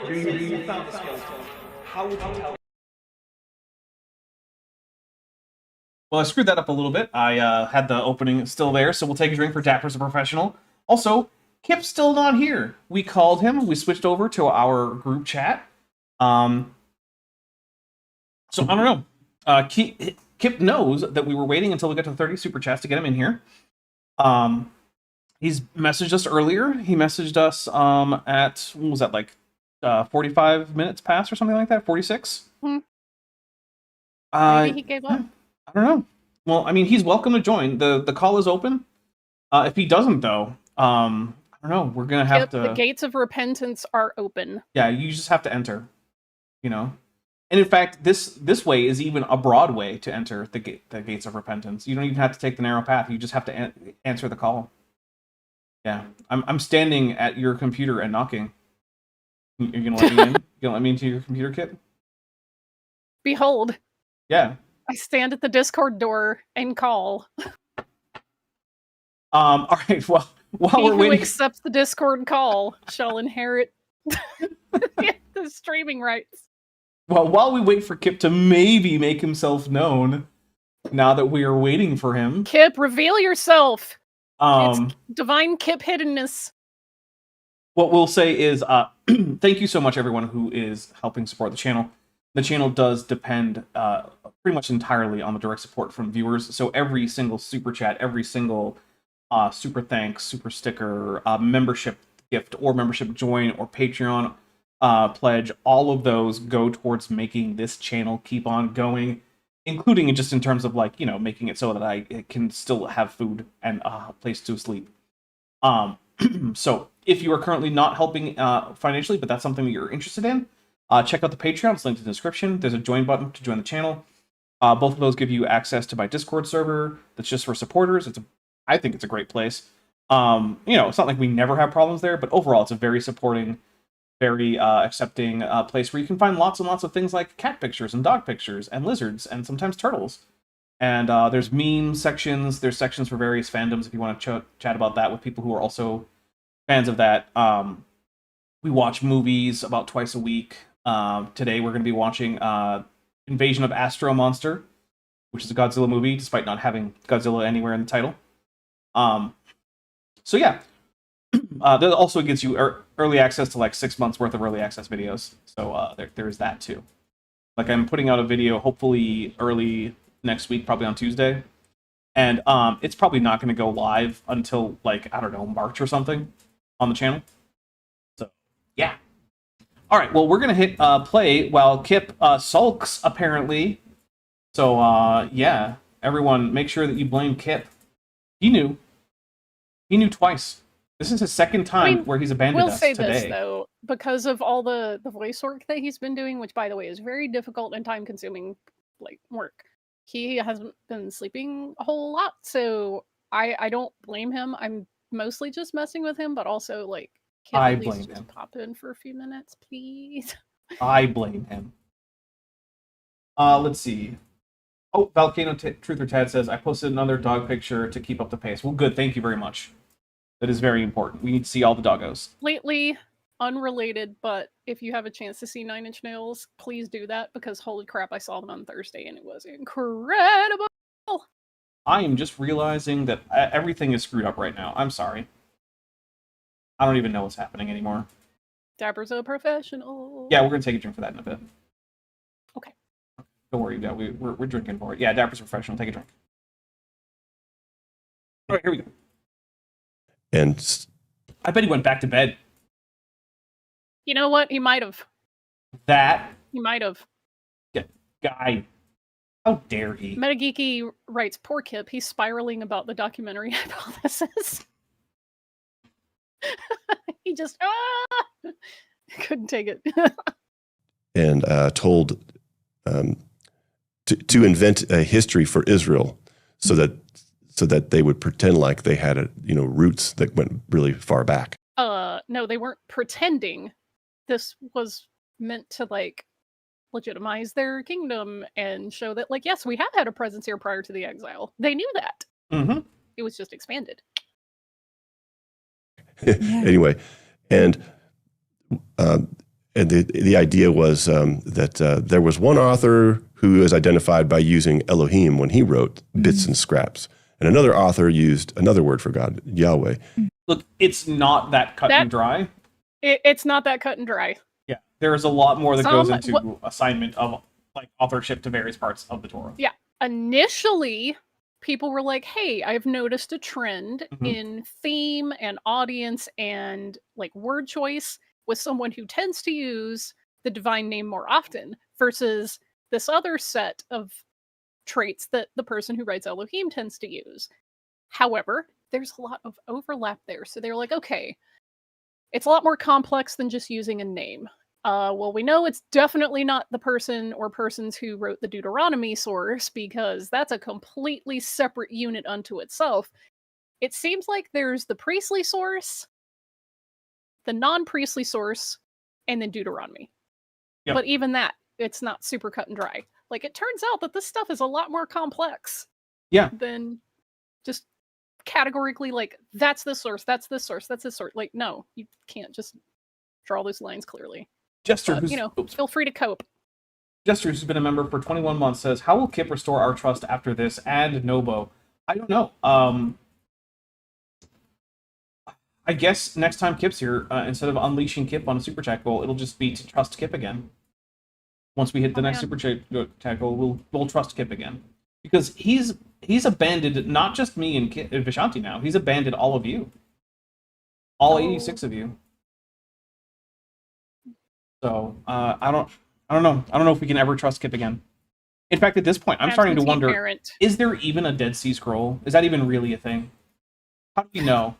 Do you found the skeleton? How would you tell? Well, I screwed that up a little bit. I had the opening still there, so we'll take a drink for Dapper's a professional. Also, Kip's still not here. We called him. We switched over to our group chat. So I don't know. Kip knows that we were waiting until we got to 30 super chats to get him in here. He's messaged us earlier. He messaged us at, what was that, like 45 minutes past or something like that? 46? Maybe he gave up. I don't know. Well, I mean, he's welcome to join. The call is open. If he doesn't, though, I don't know. We're gonna have to. The gates of repentance are open. Yeah, you just have to enter. You know, and in fact, this way is even a broad way to enter the gates of repentance. You don't even have to take the narrow path. You just have to answer the call. Yeah, I'm standing at your computer and knocking. You're gonna let me in? You gonna let me into your computer, Kip? Behold. Yeah. I stand at the Discord door and call. All right. Well, while He we're who waiting, accepts the Discord call shall inherit the streaming rights. well, while we wait for Kip to maybe make himself known, now that we are waiting for him, Kip, reveal yourself. um, It's divine Kip hiddenness. what we'll say is, thank you so much, everyone who is helping support the channel. The channel does depend pretty much entirely on the direct support from viewers. So every single super chat, every single super thanks, super sticker, membership gift, or membership join, or Patreon pledge, all of those go towards making this channel keep on going, including just in terms of, like, you know, making it so that I can still have food and a place to sleep. So if you are currently not helping financially, but that's something that you're interested in, check out the Patreon. It's linked in the description. There's a join button to join the channel. Both of those give you access to my Discord server that's just for supporters. I think it's a great place. You know, it's not like we never have problems there, but overall it's a very supporting, very accepting place where you can find lots and lots of things like cat pictures and dog pictures and lizards and sometimes turtles. And there's meme sections. There's sections for various fandoms if you want to chat about that with people who are also fans of that. We watch movies about twice a week. Today we're going to be watching Invasion of Astro Monster, which is a Godzilla movie, despite not having Godzilla anywhere in the title. So yeah, that also gives you early access to like 6 months worth of early access videos. So there's that too. Like, I'm putting out a video hopefully early next week, probably on Tuesday, and it's probably not going to go live until, like, I don't know, March or something on the channel. So yeah. All right, well, we're going to hit play while Kip sulks, apparently. So, yeah, everyone, make sure that you blame Kip. He knew. He knew twice. This is his second time where he's abandoned us today. We'll say this, though, because of all the voice work that he's been doing, which, by the way, is very difficult and time-consuming, like, work. He hasn't been sleeping a whole lot, so I don't blame him. I'm mostly just messing with him, but also, like, can I at least blame just him. pop in for a few minutes, please? I blame him. Let's see. Oh, Volcano Truth or Tad says, I posted another dog picture to keep up the pace. Well, good. Thank you very much. That is very important. We need to see all the doggos. Lately, unrelated, but if you have a chance to see 9 Inch Nails, please do that, because holy crap, I saw them on Thursday and it was incredible! I am just realizing that everything is screwed up right now. I'm sorry. I don't even know what's happening anymore. Dapper's a professional. Yeah, we're going to take a drink for that in a bit. Okay. Don't worry, we're drinking for it. Yeah, Dapper's professional. Take a drink. All right, here we go. And I bet he went back to bed. You know what? He might have. That He might have. guy. How dare he? Metageeky writes, poor Kip, he's spiraling about the documentary hypothesis. He just couldn't take it. and told to invent a history for Israel so that they would pretend like they had roots that went really far back. No, they weren't pretending. This was meant to, like, legitimize their kingdom and show that, like, yes, we have had a presence here prior to the exile. They knew that. Mm-hmm. It was just expanded. Anyway, and And the idea was that there was one author who is identified by using Elohim when he wrote bits and scraps, and another author used another word for God, Yahweh. Look, it's not that cut and dry. It's not that cut and dry. Yeah, there's a lot more that goes into What- assignment of like authorship to various parts of the Torah. Yeah. Initially, people were like, hey, I've noticed a trend in theme and audience and like word choice with someone who tends to use the divine name more often versus this other set of traits that the person who writes Elohim tends to use. However, there's a lot of overlap there. So they're like, okay, it's a lot more complex than just using a name. Well, we know it's definitely not the person or persons who wrote the Deuteronomy source because that's a completely separate unit unto itself. It seems like there's the priestly source, the non-priestly source, and then Deuteronomy. Yep. But even that, it's not super cut and dry. Like, it turns out that this stuff is a lot more complex. Yeah. Than just categorically, like, that's this source, that's this source, that's this source. Like, no, you can't just draw those lines clearly. Jester, But, who's, you know, feel free to cope. Jester, who's been a member for 21 months, says, how will Kip restore our trust after this? And Nobo. I don't know. I guess next time Kip's here, instead of unleashing Kip on a Super Chat goal, it'll just be to trust Kip again. Once we hit the next Super Chat goal, we'll trust Kip again. Because he's abandoned not just me and Vishanti now, he's abandoned all of you. All 86 of you. So, I don't know. I don't know if we can ever trust Kip again. In fact, at this point, I'm starting to wonder, Parent. is there even a Dead Sea Scroll? Is that even really a thing? How do we know?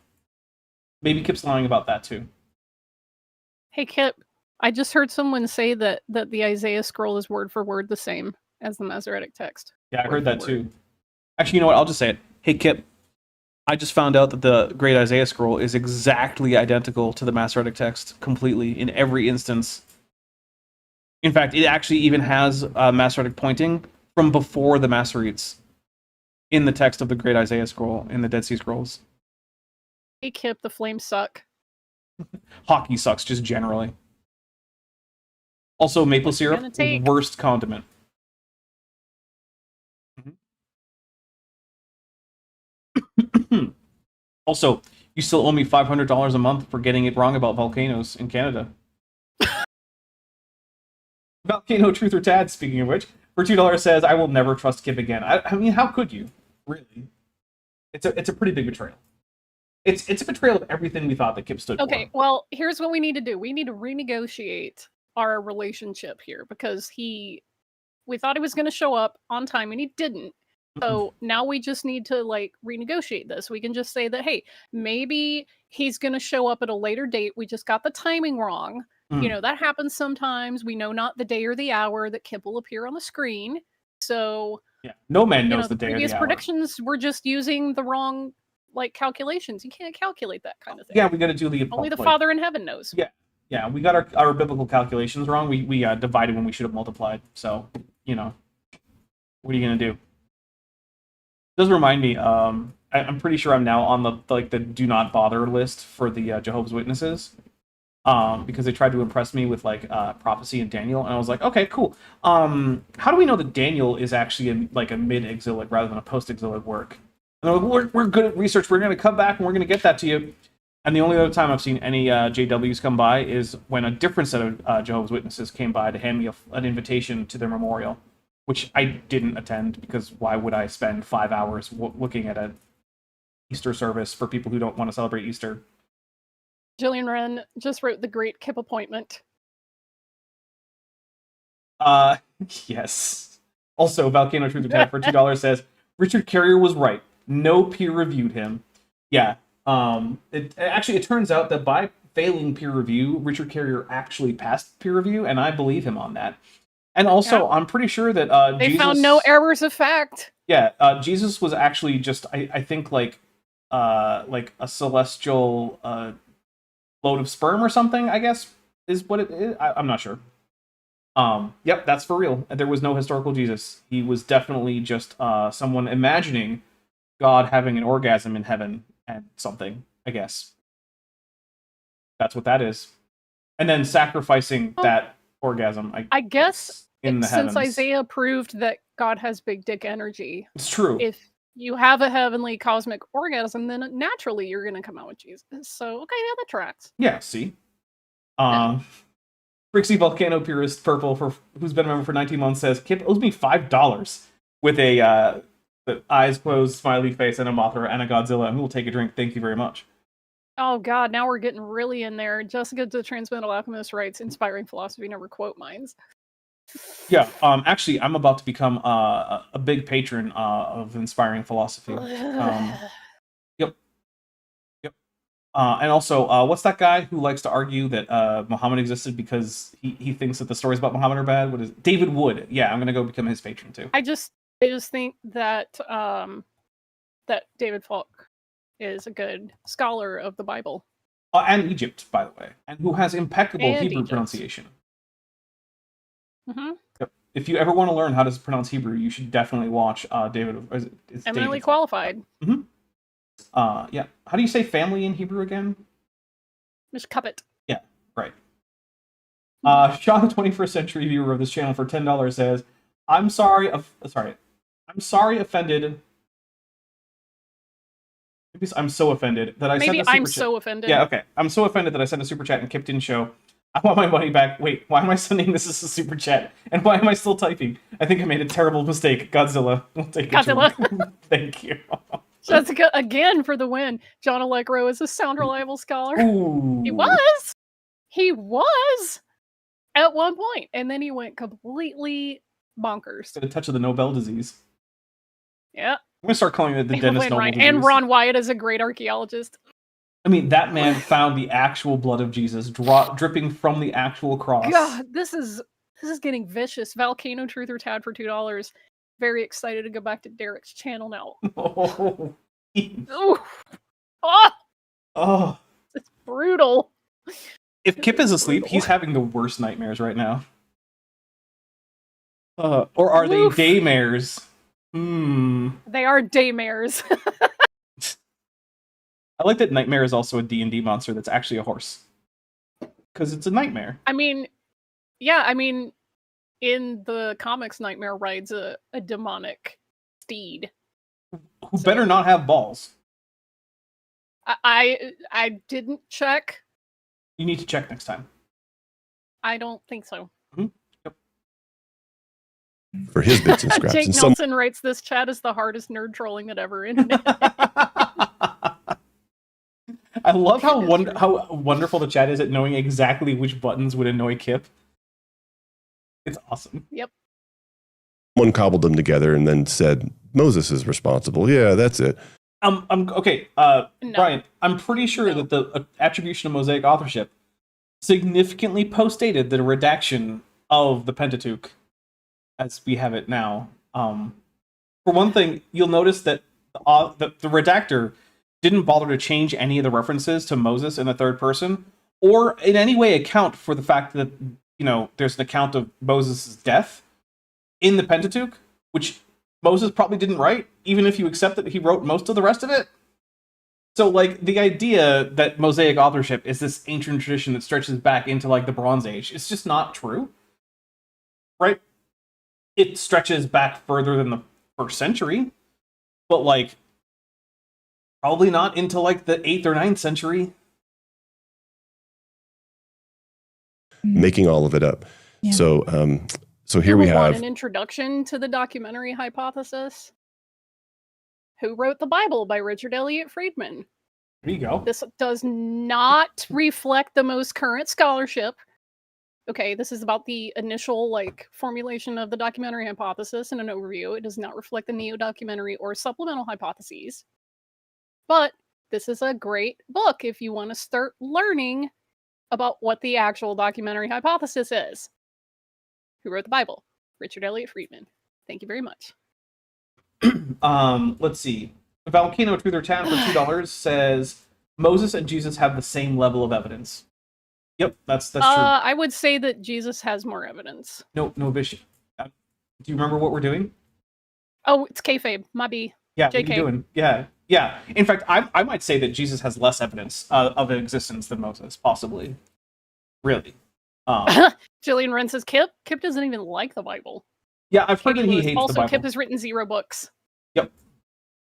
Maybe Kip's lying about that too. Hey, Kip, I just heard someone say that the Isaiah scroll is word for word the same as the Masoretic text. Yeah, I heard that too. Actually, you know what? I'll just say it. Hey, Kip, I just found out that the Great Isaiah Scroll is exactly identical to the Masoretic text completely in every instance. In fact, it actually even has Masoretic pointing from before the Masoretes in the text of the Great Isaiah Scroll in the Dead Sea Scrolls. Hey, Kip, the flames suck. Hockey sucks just generally. Also, maple syrup, worst condiment. Also, you still owe me $500 a month for getting it wrong about volcanoes in Canada. Volcano Truth or Tad, speaking of which, for $2 says, I will never trust Kip again. I mean, how could you? Really? It's a pretty big betrayal. It's a betrayal of everything we thought that Kip stood for. Okay, well, here's what we need to do. We need to renegotiate our relationship here because we thought he was going to show up on time and he didn't. So now we just need to like renegotiate this. We can just say that, hey, maybe he's going to show up at a later date. We just got the timing wrong. You know, that happens sometimes. We know not the day or the hour that Kip will appear on the screen. So yeah, no man knows the day or the previous hour. predictions were just using the wrong like calculations. You can't calculate that kind of thing. Yeah, we got to do the only the Father in heaven knows. Yeah, we got our biblical calculations wrong. We divided when we should have multiplied. So, you know, what are you gonna do? It does remind me. I'm pretty sure I'm now on the do not bother list for the Jehovah's Witnesses. Because they tried to impress me with like prophecy and Daniel, and I was like, okay, cool. How do we know that Daniel is actually a mid-exilic rather than a post-exilic work? And they're like, we're good at research. We're going to come back and we're going to get that to you. And the only other time I've seen any JWs come by is when a different set of Jehovah's Witnesses came by to hand me an invitation to their memorial, which I didn't attend because why would I spend 5 hours looking at an Easter service for people who don't want to celebrate Easter? Jillian Wren just wrote the Great Kip Appointment. Yes. Also, Volcano Truth or Tat for $2 says, Richard Carrier was right. No peer reviewed him. Yeah. It turns out that by failing peer review, Richard Carrier actually passed peer review, and I believe him on that. And also, I'm pretty sure that they Jesus, found no errors of fact. Yeah, Jesus was actually just, I think, like a celestial load of sperm or something, I guess, is what it is. I'm not sure. Yep, that's for real. There was no historical Jesus. He was definitely just someone imagining God having an orgasm in heaven and something, I guess. That's what that is. and then sacrificing that orgasm. I guess in the since heavens. Isaiah proved that God has big dick energy, It's true. if you have a heavenly cosmic orgasm, then naturally you're going to come out with Jesus. So, okay, yeah, that tracks. Yeah, see? Brixie Volcano Purist Purple, who's been a member for 19 months, says, Kip owes me $5 with a the eyes closed, smiley face, and a Mothra and a Godzilla, and we'll take a drink. Thank you very much. Oh, God, now we're getting really in there. Jessica the Transcendental Alchemist writes, inspiring philosophy never quote minds. Yeah, actually, I'm about to become a big patron of inspiring philosophy. Yep. And also, what's that guy who likes to argue that Muhammad existed because he thinks that the stories about Muhammad are bad? What is it? David Wood? Yeah, I'm gonna go become his patron too. I just think that that David Falk is a good scholar of the Bible. And Egypt, by the way, and who has impeccable And Hebrew Egypt. pronunciation. Mm-hmm. Yep. If you ever want to learn how to pronounce Hebrew, you should definitely watch David. It's Eminently David. qualified. Mm-hmm. Yeah. How do you say family in Hebrew again? Miss Cuppet. Yeah, right. Sean, the 21st century viewer of this channel for $10 says, I'm sorry, offended. Maybe I'm so offended that I sent Maybe a super I'm chat. so offended. Yeah, okay. I'm so offended that I sent a super chat and Kip didn't show. I want my money back. Wait, why am I sending this as a super chat? And why am I still typing? I think I made a terrible mistake. Godzilla. We'll take Godzilla. Thank you. Jessica again for the win. John Allegro is a sound reliable scholar. Ooh. He was at one point, and then he went completely bonkers. Got a touch of the Nobel disease. Yeah. I'm going to start calling it the Dennis Nobel disease. And Ron Wyatt is a great archaeologist. I mean, that man found the actual blood of Jesus dripping from the actual cross. God, this is getting vicious. Volcano Truth or Tad for $2. Very excited to go back to Derek's channel now. Oh. Ooh. Oh, Oh. it's brutal. If Kip is asleep, he's having the worst nightmares right now. Or are Oof. they daymares? They are daymares. I like that Nightmare is also a D&D monster that's actually a horse. Because it's a nightmare. I mean, yeah, in the comics, Nightmare rides a demonic steed. Who better not have balls. I didn't check. You need to check next time. I don't think so. Yep. For his bits and scraps. Jake And Nelson writes, this chat is the hardest nerd trolling that ever ended. I love how wonderful the chat is at knowing exactly which buttons would annoy Kip. It's awesome. Yep. someone cobbled them together and then said, Moses is responsible. Yeah, that's it. Okay, No. Brian, I'm pretty sure that the attribution of Mosaic authorship significantly postdated the redaction of the Pentateuch as we have it now. For one thing, you'll notice that the redactor didn't bother to change any of the references to Moses in the third person, or in any way account for the fact that, you know, there's an account of Moses' death in the Pentateuch, which Moses probably didn't write, even if you accept that he wrote most of the rest of it. So, like, the idea that Mosaic authorship is this ancient tradition that stretches back into, like, the Bronze Age, it's just not true. Right? It stretches back further than the 1st century, but, like, probably not into, like, the 8th or 9th century. Making all of it up. Yeah. So here we Want have an introduction to the documentary hypothesis. Who Wrote the Bible by Richard Elliott Friedman. There you go. This does not reflect the most current scholarship. Okay, this is about the initial formulation of the documentary hypothesis and an overview. It does not reflect the neo-documentary or supplemental hypotheses. But this is a great book if you want to start learning about what the actual documentary hypothesis is. Who Wrote the Bible? Richard Elliott Friedman. Thank you very much. Let's see. Volcano Truth or Town for $2 says Moses and Jesus have the same level of evidence. Yep, that's true. I would say that Jesus has more evidence. No, Vish. Do you remember what we're doing? Oh, it's kayfabe. My B. Yeah, what are JK. you doing? Yeah. In fact, I might say that Jesus has less evidence of existence than Moses, possibly. really. Jillian Wren says Kip doesn't even like the Bible. Yeah, I've heard that he hates also, the Bible. Kip has written 0 books. Yep.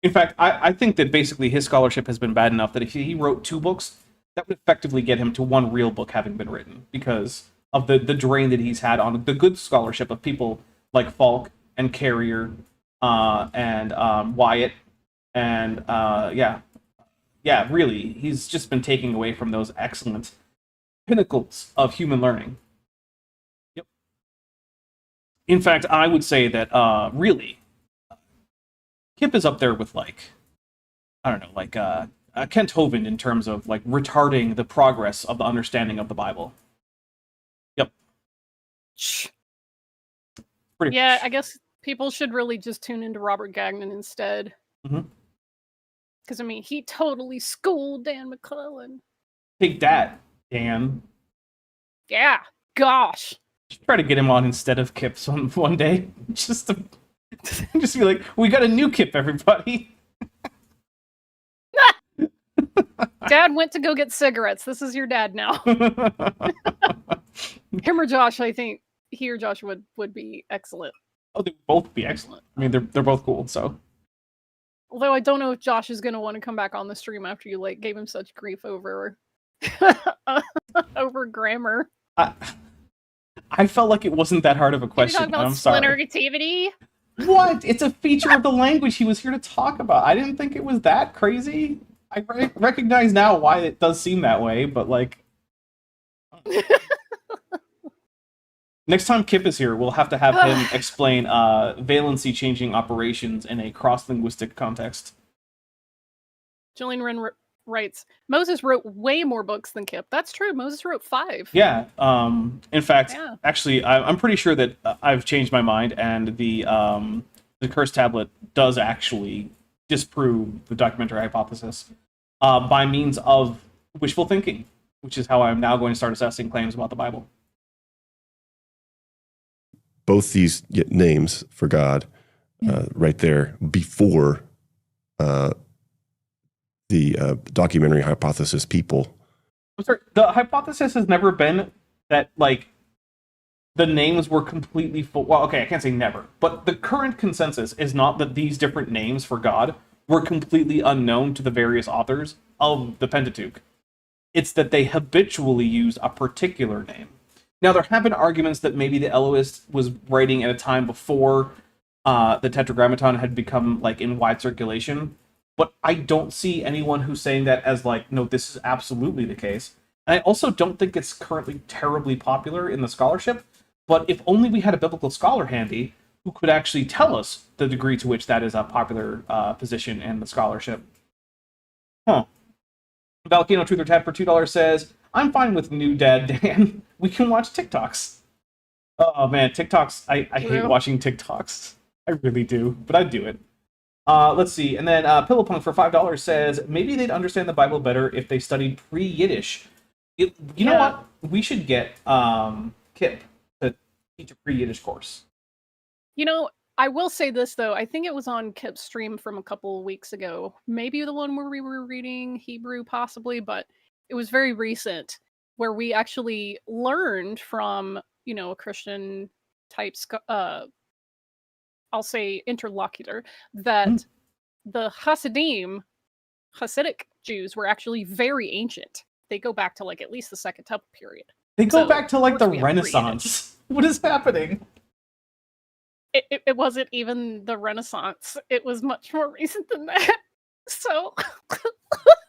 In fact, I think that basically his scholarship has been bad enough that if he wrote 2 books, that would effectively get him to 1 real book having been written because of the drain that he's had on the good scholarship of people like Falk and Carrier and Wyatt and really, he's just been taking away from those excellent pinnacles of human learning. Yep. In fact, I would say that really, Kip is up there with Kent Hovind in terms of like retarding the progress of the understanding of the Bible. Yep. Pretty Yeah, much. I guess people should really just tune into Robert Gagnon instead. Because, I mean, he totally schooled Dan McClellan. Take that, Dan. Yeah, gosh. Just try to get him on instead of Kip one day. Just be like, we got a new Kip, everybody. Dad went to go get cigarettes. This is your dad now. Him or Josh, I think he or Josh would be excellent. Oh, they would both be excellent. I mean, they're both cool, so. Although I don't know if Josh is going to want to come back on the stream after you like gave him such grief over over grammar. I felt like it wasn't that hard of a question. Talk about I'm sorry. splintergativity? What? It's a feature of the language he was here to talk about. I didn't think it was that crazy. I recognize now why it does seem that way, but like... Next time Kip is here, we'll have to have him explain valency-changing operations in a cross-linguistic context. Jillian Wren writes, Moses wrote way more books than Kip. That's true. Moses wrote 5. Yeah. In fact, actually, I'm pretty sure that I've changed my mind, and the Cursed Tablet does actually disprove the documentary hypothesis by means of wishful thinking, which is how I'm now going to start assessing claims about the Bible. Both these names for God right there before the documentary hypothesis people. I'm sorry, the hypothesis has never been that, like, the names were completely full. Well, okay, I can't say never, but the current consensus is not that these different names for God were completely unknown to the various authors of the Pentateuch. It's that they habitually use a particular name. Now, there have been arguments that maybe the Elohist was writing at a time before the Tetragrammaton had become, like, in wide circulation, but I don't see anyone who's saying that as, like, no, this is absolutely the case. And I also don't think it's currently terribly popular in the scholarship, but if only we had a biblical scholar handy who could actually tell us the degree to which that is a popular position in the scholarship. Valcano Truth or Tat for $2 says, I'm fine with new dad Dan. We can watch TikToks. Oh man, TikToks. I hate watching TikToks. I really do, but I do it. Let's see. And then Pillowpunk for $5 says, maybe they'd understand the Bible better if they studied pre-Yiddish. You know what? We should get Kip to teach a pre-Yiddish course. You know, I will say this, though. I think it was on Kip's stream from a couple of weeks ago. Maybe the one where we were reading Hebrew, possibly, but it was very recent, where we actually learned from, a Christian type, I'll say interlocutor, that the Hasidic Jews were actually very ancient. They go back to, like, at least the Second Temple period. They go back to, like, the Renaissance. What is happening? It wasn't even the Renaissance. It was much more recent than that. So,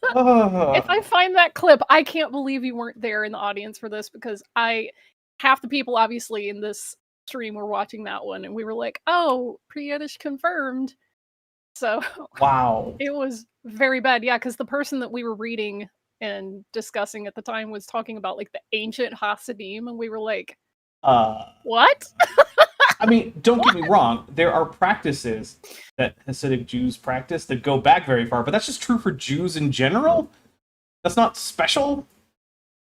if I find that clip, I can't believe you weren't there in the audience for this, because half the people obviously in this stream were watching that one, and we were like, oh, pre-Yiddish confirmed. So, wow. It was very bad. Yeah, because the person that we were reading and discussing at the time was talking about, like, the ancient Hasidim, and we were like, what? I mean, don't get me wrong. There are practices that Hasidic Jews practice that go back very far, but that's just true for Jews in general. That's not special.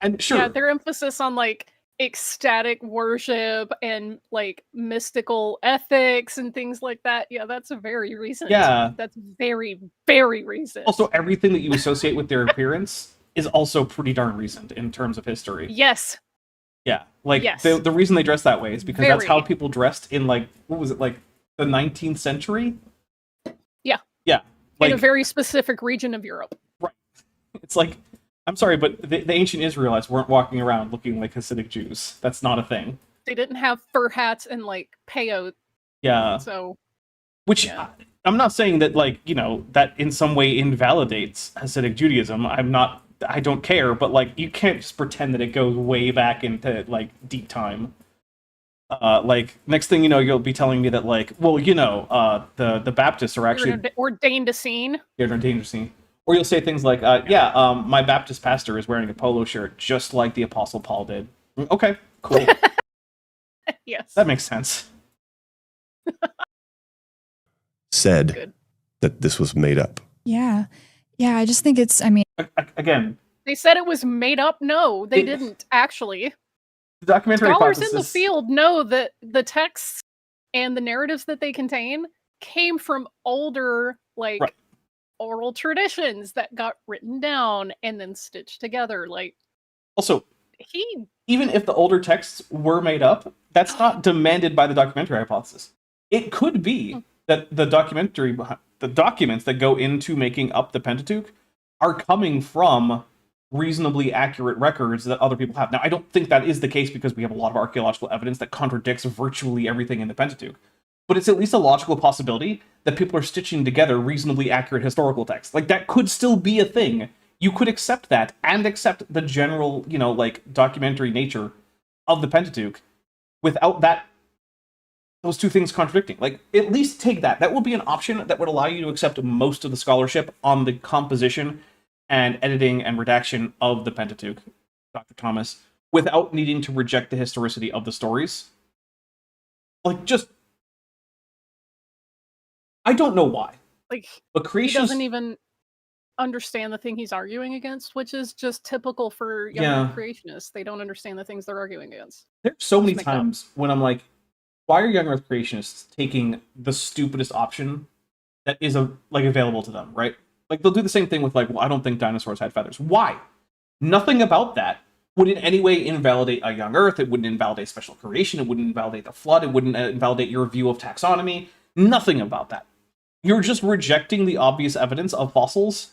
And sure, yeah, their emphasis on, like, ecstatic worship and, like, mystical ethics and things like that. Yeah, that's very recent. Yeah, that's very, very recent. Also, everything that you associate with their appearance is also pretty darn recent in terms of history. Yes. Yeah, like Yes. the reason they dress that way is because that's how Very. people dressed in like what was it like the 19th century? Yeah. Yeah, In a like very specific region of Europe. it's like I'm sorry, but the ancient Israelites weren't walking around looking like Hasidic Jews. That's not a thing. They didn't have fur hats and like peyote, Yeah, so which Yeah. I'm not saying that like that in some way invalidates Hasidic Judaism. I don't care, but like you can't just pretend that it goes way back into like deep time. Like next thing you know, you'll be telling me that like, well, the Baptists are actually you're ordained a scene. they're dangerous. Or you'll say things like, my Baptist pastor is wearing a polo shirt just like the Apostle Paul did. Okay, cool. Yes. That makes sense. Said Good. that this was made up. Yeah. Yeah, I just think it's, I mean, Again, They said it was made up. No, they It- didn't actually. the documentary Scholars in the hypothesis. field know that the texts and the narratives that they contain came from older, like, Right. oral traditions that got written down and then stitched together. Like, Also, he even if the older texts were made up, that's not demanded by the documentary hypothesis. It could be that the documents that go into making up the Pentateuch are coming from reasonably accurate records that other people have. Now, I don't think that is the case because we have a lot of archaeological evidence that contradicts virtually everything in the Pentateuch. But it's at least a logical possibility that people are stitching together reasonably accurate historical texts. Like, that could still be a thing. You could accept that and accept the general, documentary nature of the Pentateuch without those two things contradicting. Like, at least take that. That would be an option that would allow you to accept most of the scholarship on the composition and editing and redaction of the Pentateuch, Dr. Thomas, without needing to reject the historicity of the stories. Like, just... I don't know why. like But he creation doesn't even understand the thing he's arguing against, which is just typical for young creationists. They don't understand the things they're arguing against. There's so many Just make it up. times when I'm like, why are young Earth creationists taking the stupidest option that is available to them, right? Like they'll do the same thing with like, well, I don't think dinosaurs had feathers. Why? Nothing about that would in any way invalidate a young Earth. It wouldn't invalidate special creation. It wouldn't invalidate the flood. It wouldn't invalidate your view of taxonomy. Nothing about that. You're just rejecting the obvious evidence of fossils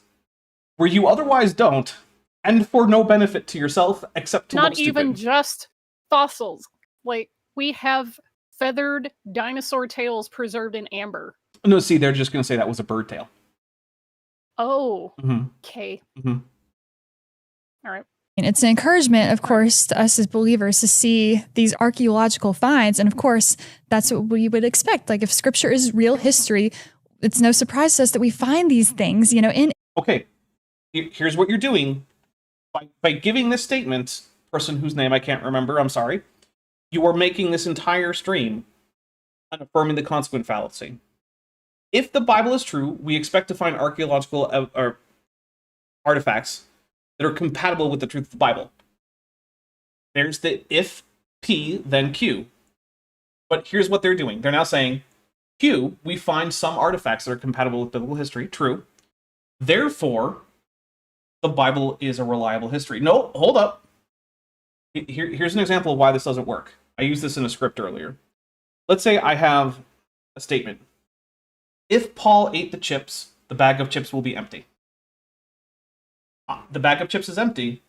where you otherwise don't, and for no benefit to yourself except to Not look even stupid. just fossils. Like, we have feathered dinosaur tails preserved in amber. No, see, they're just going to say that was a bird tail. Oh, Mm-hmm. okay. Mm-hmm. All right. it's an encouragement, of course, to us as believers to see these archaeological finds. And of course, that's what we would expect. Like if scripture is real history, it's no surprise to us that we find these things, in Okay, here's what you're doing. By giving this statement, person whose name I can't remember, I'm sorry, you are making this entire stream and affirming the consequent fallacy. If the Bible is true, we expect to find archaeological artifacts that are compatible with the truth of the Bible. There's the if P, then Q. But here's what they're doing. They're now saying, Q, we find some artifacts that are compatible with biblical history. True. Therefore, the Bible is a reliable history. No, hold up. Here's an example of why this doesn't work. I used this in a script earlier. Let's say I have a statement. If Paul ate the chips, the bag of chips will be empty. The bag of chips is empty,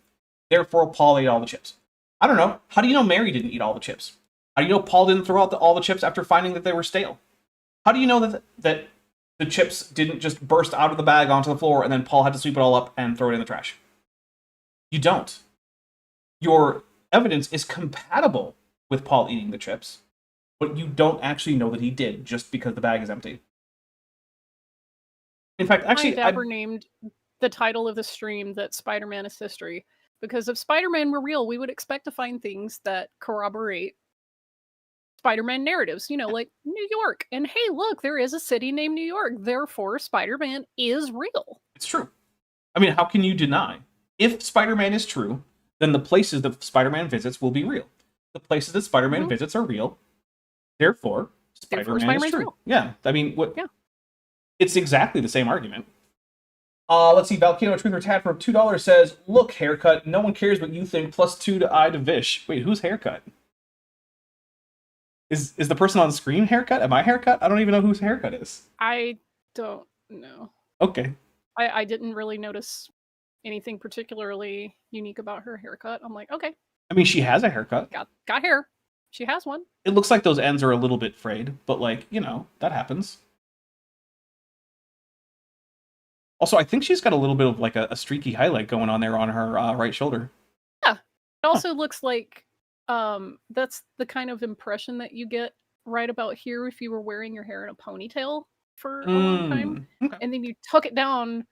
therefore Paul ate all the chips. I don't know. How do you know Mary didn't eat all the chips? How do you know Paul didn't throw out all the chips after finding that they were stale? How do you know that the chips didn't just burst out of the bag onto the floor and then Paul had to sweep it all up and throw it in the trash? You don't. Your evidence is compatible with Paul eating the chips, but you don't actually know that he did just because the bag is empty. In fact, actually, Dapper named the title of the stream that Spider-Man is history, because if Spider-Man were real, we would expect to find things that corroborate Spider-Man narratives, like New York. And hey, look, there is a city named New York. Therefore, Spider-Man is real. it's true. I mean, how can you deny? If Spider-Man is true, then the places that Spider-Man visits will be real. The places that Spider-Man visits are real. Therefore, Spider-Man is Spider-Man's true. real. Yeah, I mean, what? Yeah. It's exactly the same argument. Let's see. Volcano Truth or Tad for $2 says, "Look, haircut. No one cares what you think. +2 to I to Vish." Wait, who's haircut? Is the person on screen haircut? Am I haircut? I don't even know whose haircut is. I don't know. Okay. I didn't really notice anything particularly unique about her haircut. I'm like, okay, I mean, she has a haircut. got hair. She has one. It looks like those ends are a little bit frayed, but like, you know, that happens. Also, I think she's got a little bit of like a streaky highlight going on there on her right shoulder. Yeah. It also looks like that's the kind of impression that you get right about here if you were wearing your hair in a ponytail for a long time. Okay. And then you tuck it down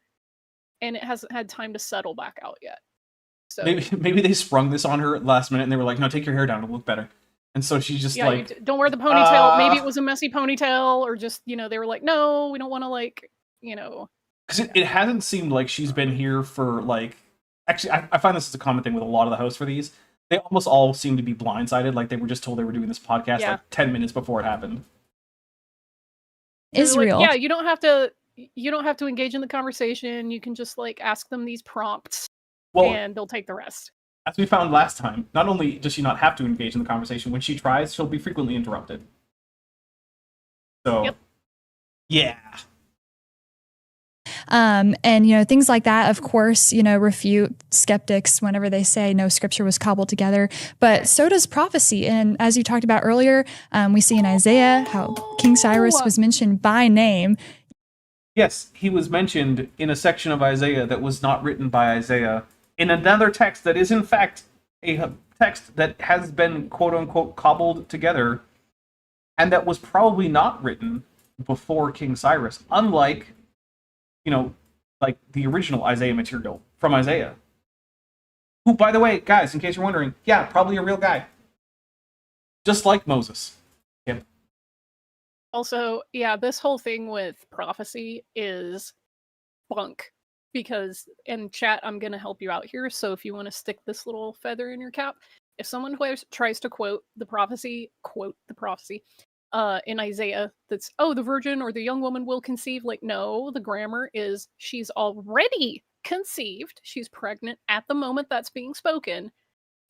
and it hasn't had time to settle back out yet. So Maybe they sprung this on her at last minute and they were like, "No, take your hair down, it'll look better." And so she just like, don't wear the ponytail. Maybe it was a messy ponytail, or just, you know, they were like, no, we don't want to, like, you know. Because it hasn't seemed like she's been here for like. Actually, I find this is a common thing with a lot of the hosts for these. They almost all seem to be blindsided, like they were just told they were doing this podcast like 10 minutes before it happened. Israel. Like, yeah, you don't have to engage in the conversation. You can just like ask them these prompts, and they'll take the rest. As we found last time, not only does she not have to engage in the conversation, when she tries, she'll be frequently interrupted. So, yeah. And, you know, things like that, of course, you know, refute skeptics whenever they say no scripture was cobbled together. But so does prophecy. And as you talked about earlier, we see in Isaiah how King Cyrus was mentioned by name. Yes, he was mentioned in a section of Isaiah that was not written by Isaiah, in another text that is, in fact, a text that has been, quote-unquote, cobbled together, and that was probably not written before King Cyrus, unlike, you know, like the original Isaiah material from Isaiah. Who, by the way, guys, in case you're wondering, yeah, probably a real guy. Just like Moses. Yep. Also, yeah, this whole thing with prophecy is bunk. Because, in chat, I'm going to help you out here, so if you want to stick this little feather in your cap, if someone tries to quote the prophecy in Isaiah that's, oh, the virgin or the young woman will conceive, like, no, the grammar is she's already conceived, she's pregnant at the moment that's being spoken,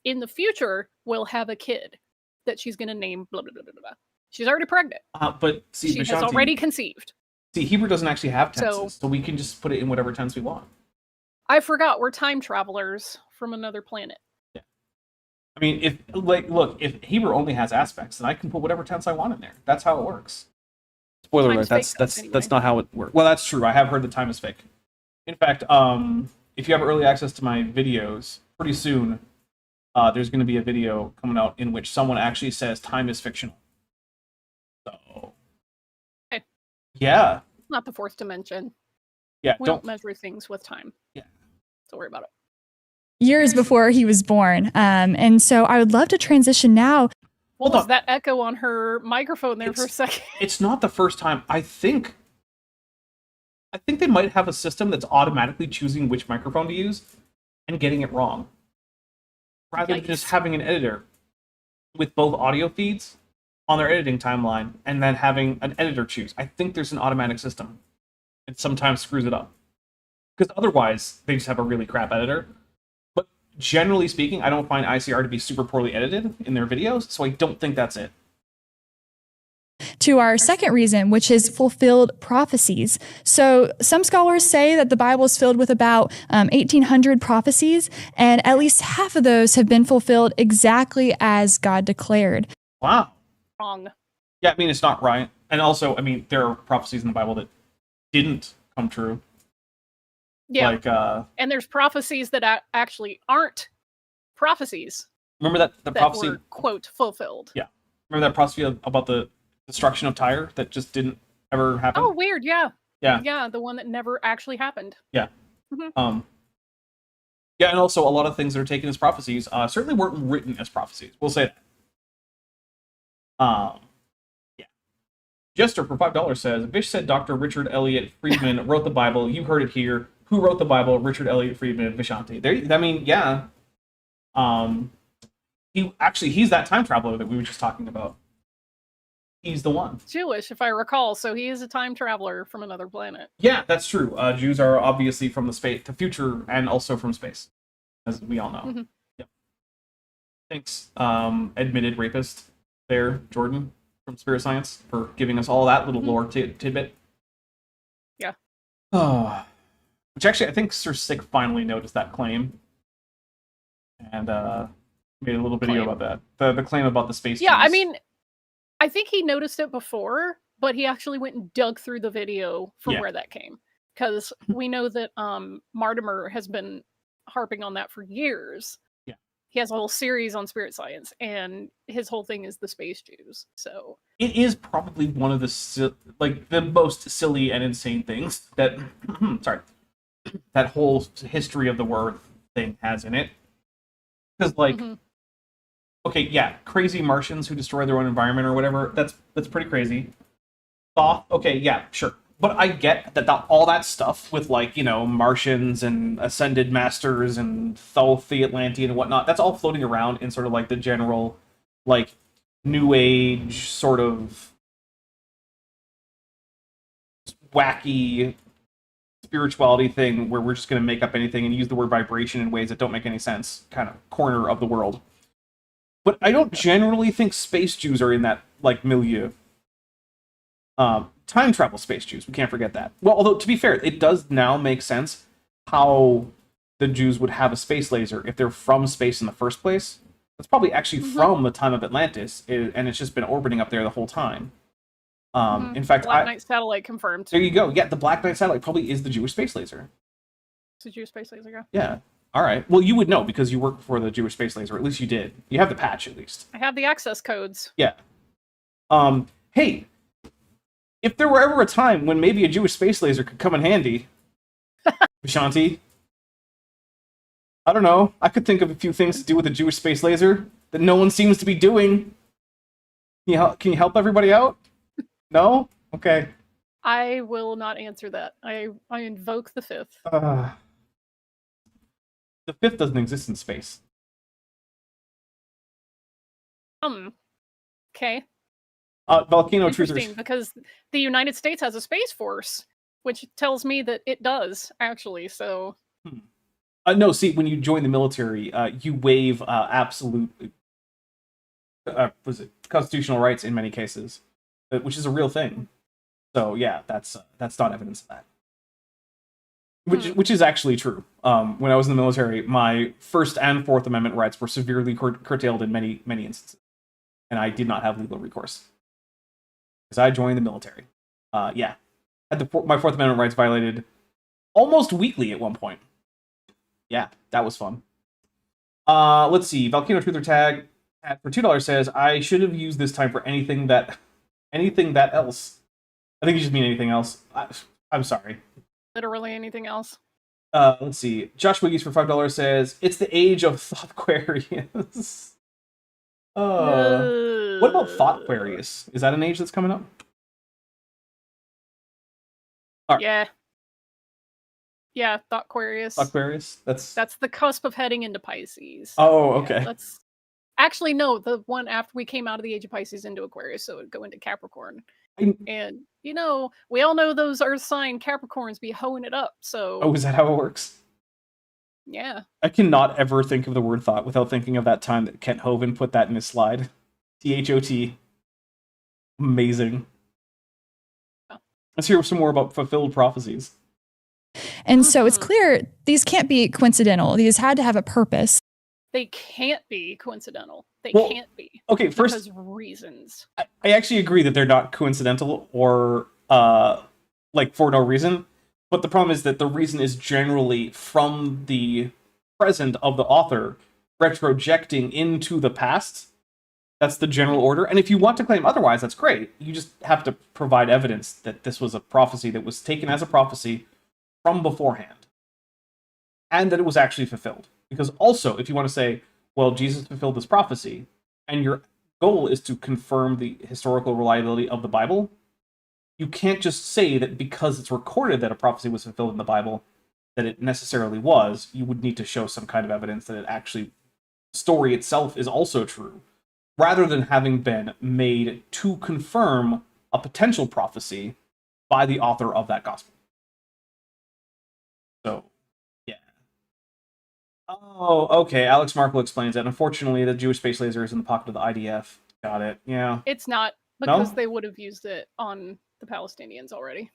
in the future will have a kid that she's going to name blah, blah, blah, blah, blah. She's already pregnant. But see, she has already conceived. See, Hebrew doesn't actually have tenses, so we can just put it in whatever tense we want. I forgot we're time travelers from another planet. Yeah. I mean, if Hebrew only has aspects, then I can put whatever tense I want in there. That's how it works. Spoiler alert, that's not how it works. Well, that's true. I have heard that time is fake. In fact, if you have early access to my videos, pretty soon there's going to be a video coming out in which someone actually says time is fictional. So, yeah. Not the fourth dimension. Yeah, we don't measure things with time. Yeah. Don't worry about it. Years before he was born. And so I would love to transition now. What was that echo on her microphone there for a second? It's not the first time. I think they might have a system that's automatically choosing which microphone to use and getting it wrong. Rather than just having an editor with both audio feeds on their editing timeline and then having an editor choose. I think there's an automatic system. It sometimes screws it up. Because otherwise, they just have a really crap editor. But generally speaking, I don't find ICR to be super poorly edited in their videos, so I don't think that's it. To our second reason, which is fulfilled prophecies. So some scholars say that the Bible is filled with about 1,800 prophecies, and at least half of those have been fulfilled exactly as God declared. Wow. Wrong. Yeah, I mean, it's not right. And also, I mean, there are prophecies in the Bible that didn't come true. Yeah. Like, and there's prophecies that actually aren't prophecies. Remember that prophecy were, quote, fulfilled. Yeah. Remember that prophecy about the destruction of Tyre that just didn't ever happen? Oh, weird. Yeah. Yeah. Yeah, the one that never actually happened. Yeah. Mm-hmm. Yeah, and also a lot of things that are taken as prophecies certainly weren't written as prophecies. We'll say that. Yeah. Jester for $5 says, Vish said Dr. Richard Elliott Friedman wrote the Bible. You heard it here. Who wrote the Bible? Richard Elliott Friedman, Vishanti. There. I mean, yeah. He's that time traveler that we were just talking about. he's the one. Jewish, if I recall, so he is a time traveler from another planet. Yeah, that's true. Jews are obviously from the future, and also from space, as we all know. Mhm. Yeah. Thanks, admitted rapist there, Jordan from Spirit Science, for giving us all that little lore tidbit. Yeah. Oh, which actually, I think Sir Sick finally noticed that claim, and made a little video Claim. about that. The claim about the space. Yeah, I Jews. mean, I think he noticed it before, but he actually went and dug through the video for Yeah. where that came. Because we know that Martimer has been harping on that for years. Yeah. He has a whole series on spirit science, and his whole thing is the space Jews. So it is probably one of the most silly and insane things that sorry, that whole history of the word thing has in it. Because okay, yeah, crazy Martians who destroy their own environment or whatever, that's pretty crazy. Thoth, okay, yeah, sure. But I get that all that stuff with, like, you know, Martians and Ascended Masters and Thoth the Atlantean and whatnot, that's all floating around in sort of like the general, like, New Age sort of wacky spirituality thing where we're just going to make up anything and use the word vibration in ways that don't make any sense kind of corner of the world. But I don't generally think space Jews are in that, like, milieu. Time travel space Jews, we can't forget that. Well, although, to be fair, it does now make sense how the Jews would have a space laser if they're from space in the first place. That's probably actually from the time of Atlantis, and it's just been orbiting up there the whole time. In fact, Black Knight satellite confirmed. there you go. Yeah, the Black Knight satellite probably is the Jewish space laser. It's a Jewish space laser, yeah. Yeah. All right. Well, you would know because you worked for the Jewish space laser. At least you did. You have the patch, at least. I have the access codes. Yeah. Hey, if there were ever a time when maybe a Jewish space laser could come in handy, Vishanti, I don't know. I could think of a few things to do with a Jewish space laser that no one seems to be doing. Can you help everybody out? No? Okay. I will not answer that. I invoke the fifth. The fifth doesn't exist in space. Okay. Volcano Interesting, Truthers. because the United States has a space force, which tells me that it does, actually, so... No, see, when you join the military, you waive absolute constitutional rights in many cases, which is a real thing. So yeah, that's not evidence of that. Which is actually true. When I was in the military, my First and Fourth Amendment rights were severely curtailed in many instances, and I did not have legal recourse because I joined the military. Yeah, had my Fourth Amendment rights violated almost weekly at one point. Yeah, that was fun. Let's see. Volcano Truther Tag for $2 says, I should have used this time for anything that else. I think you just mean anything else. I'm sorry. Literally anything else. Let's see. Josh Wiggies for $5 says, it's the age of Thoughtquarius. What about Thoughtquarius? Is that an age that's coming up? Right. Yeah. Yeah, Thoughtquarius. Thoughtquarius? That's the cusp of heading into Pisces. Oh, okay. Yeah, actually, no, the one after we came out of the age of Pisces into Aquarius, so it would go into Capricorn. And, you know, we all know those Earth sign Capricorns be hoeing it up, so... Oh, is that how it works? Yeah. I cannot ever think of the word thought without thinking of that time that Kent Hovind put that in his slide. THOT. Amazing. Yeah. Let's hear some more about fulfilled prophecies. And so it's clear these can't be coincidental. These had to have a purpose. They can't be coincidental. They Well, can't be. Okay, first, Because reasons. I actually agree that they're not coincidental or like for no reason. But the problem is that the reason is generally from the present of the author retrojecting into the past. That's the general order. And if you want to claim otherwise, that's great. You just have to provide evidence that this was a prophecy that was taken as a prophecy from beforehand. And that it was actually fulfilled. Because also, if you want to say, well, Jesus fulfilled this prophecy, and your goal is to confirm the historical reliability of the Bible, you can't just say that because it's recorded that a prophecy was fulfilled in the Bible, that it necessarily was. You would need to show some kind of evidence that it actually, the story itself is also true. rather than having been made to confirm a potential prophecy by the author of that gospel. So, yeah. Oh, okay. Alex Markle explains that. Unfortunately, the Jewish space laser is in the pocket of the IDF. Got it. Yeah. It's not, because No? they would have used it on the Palestinians already.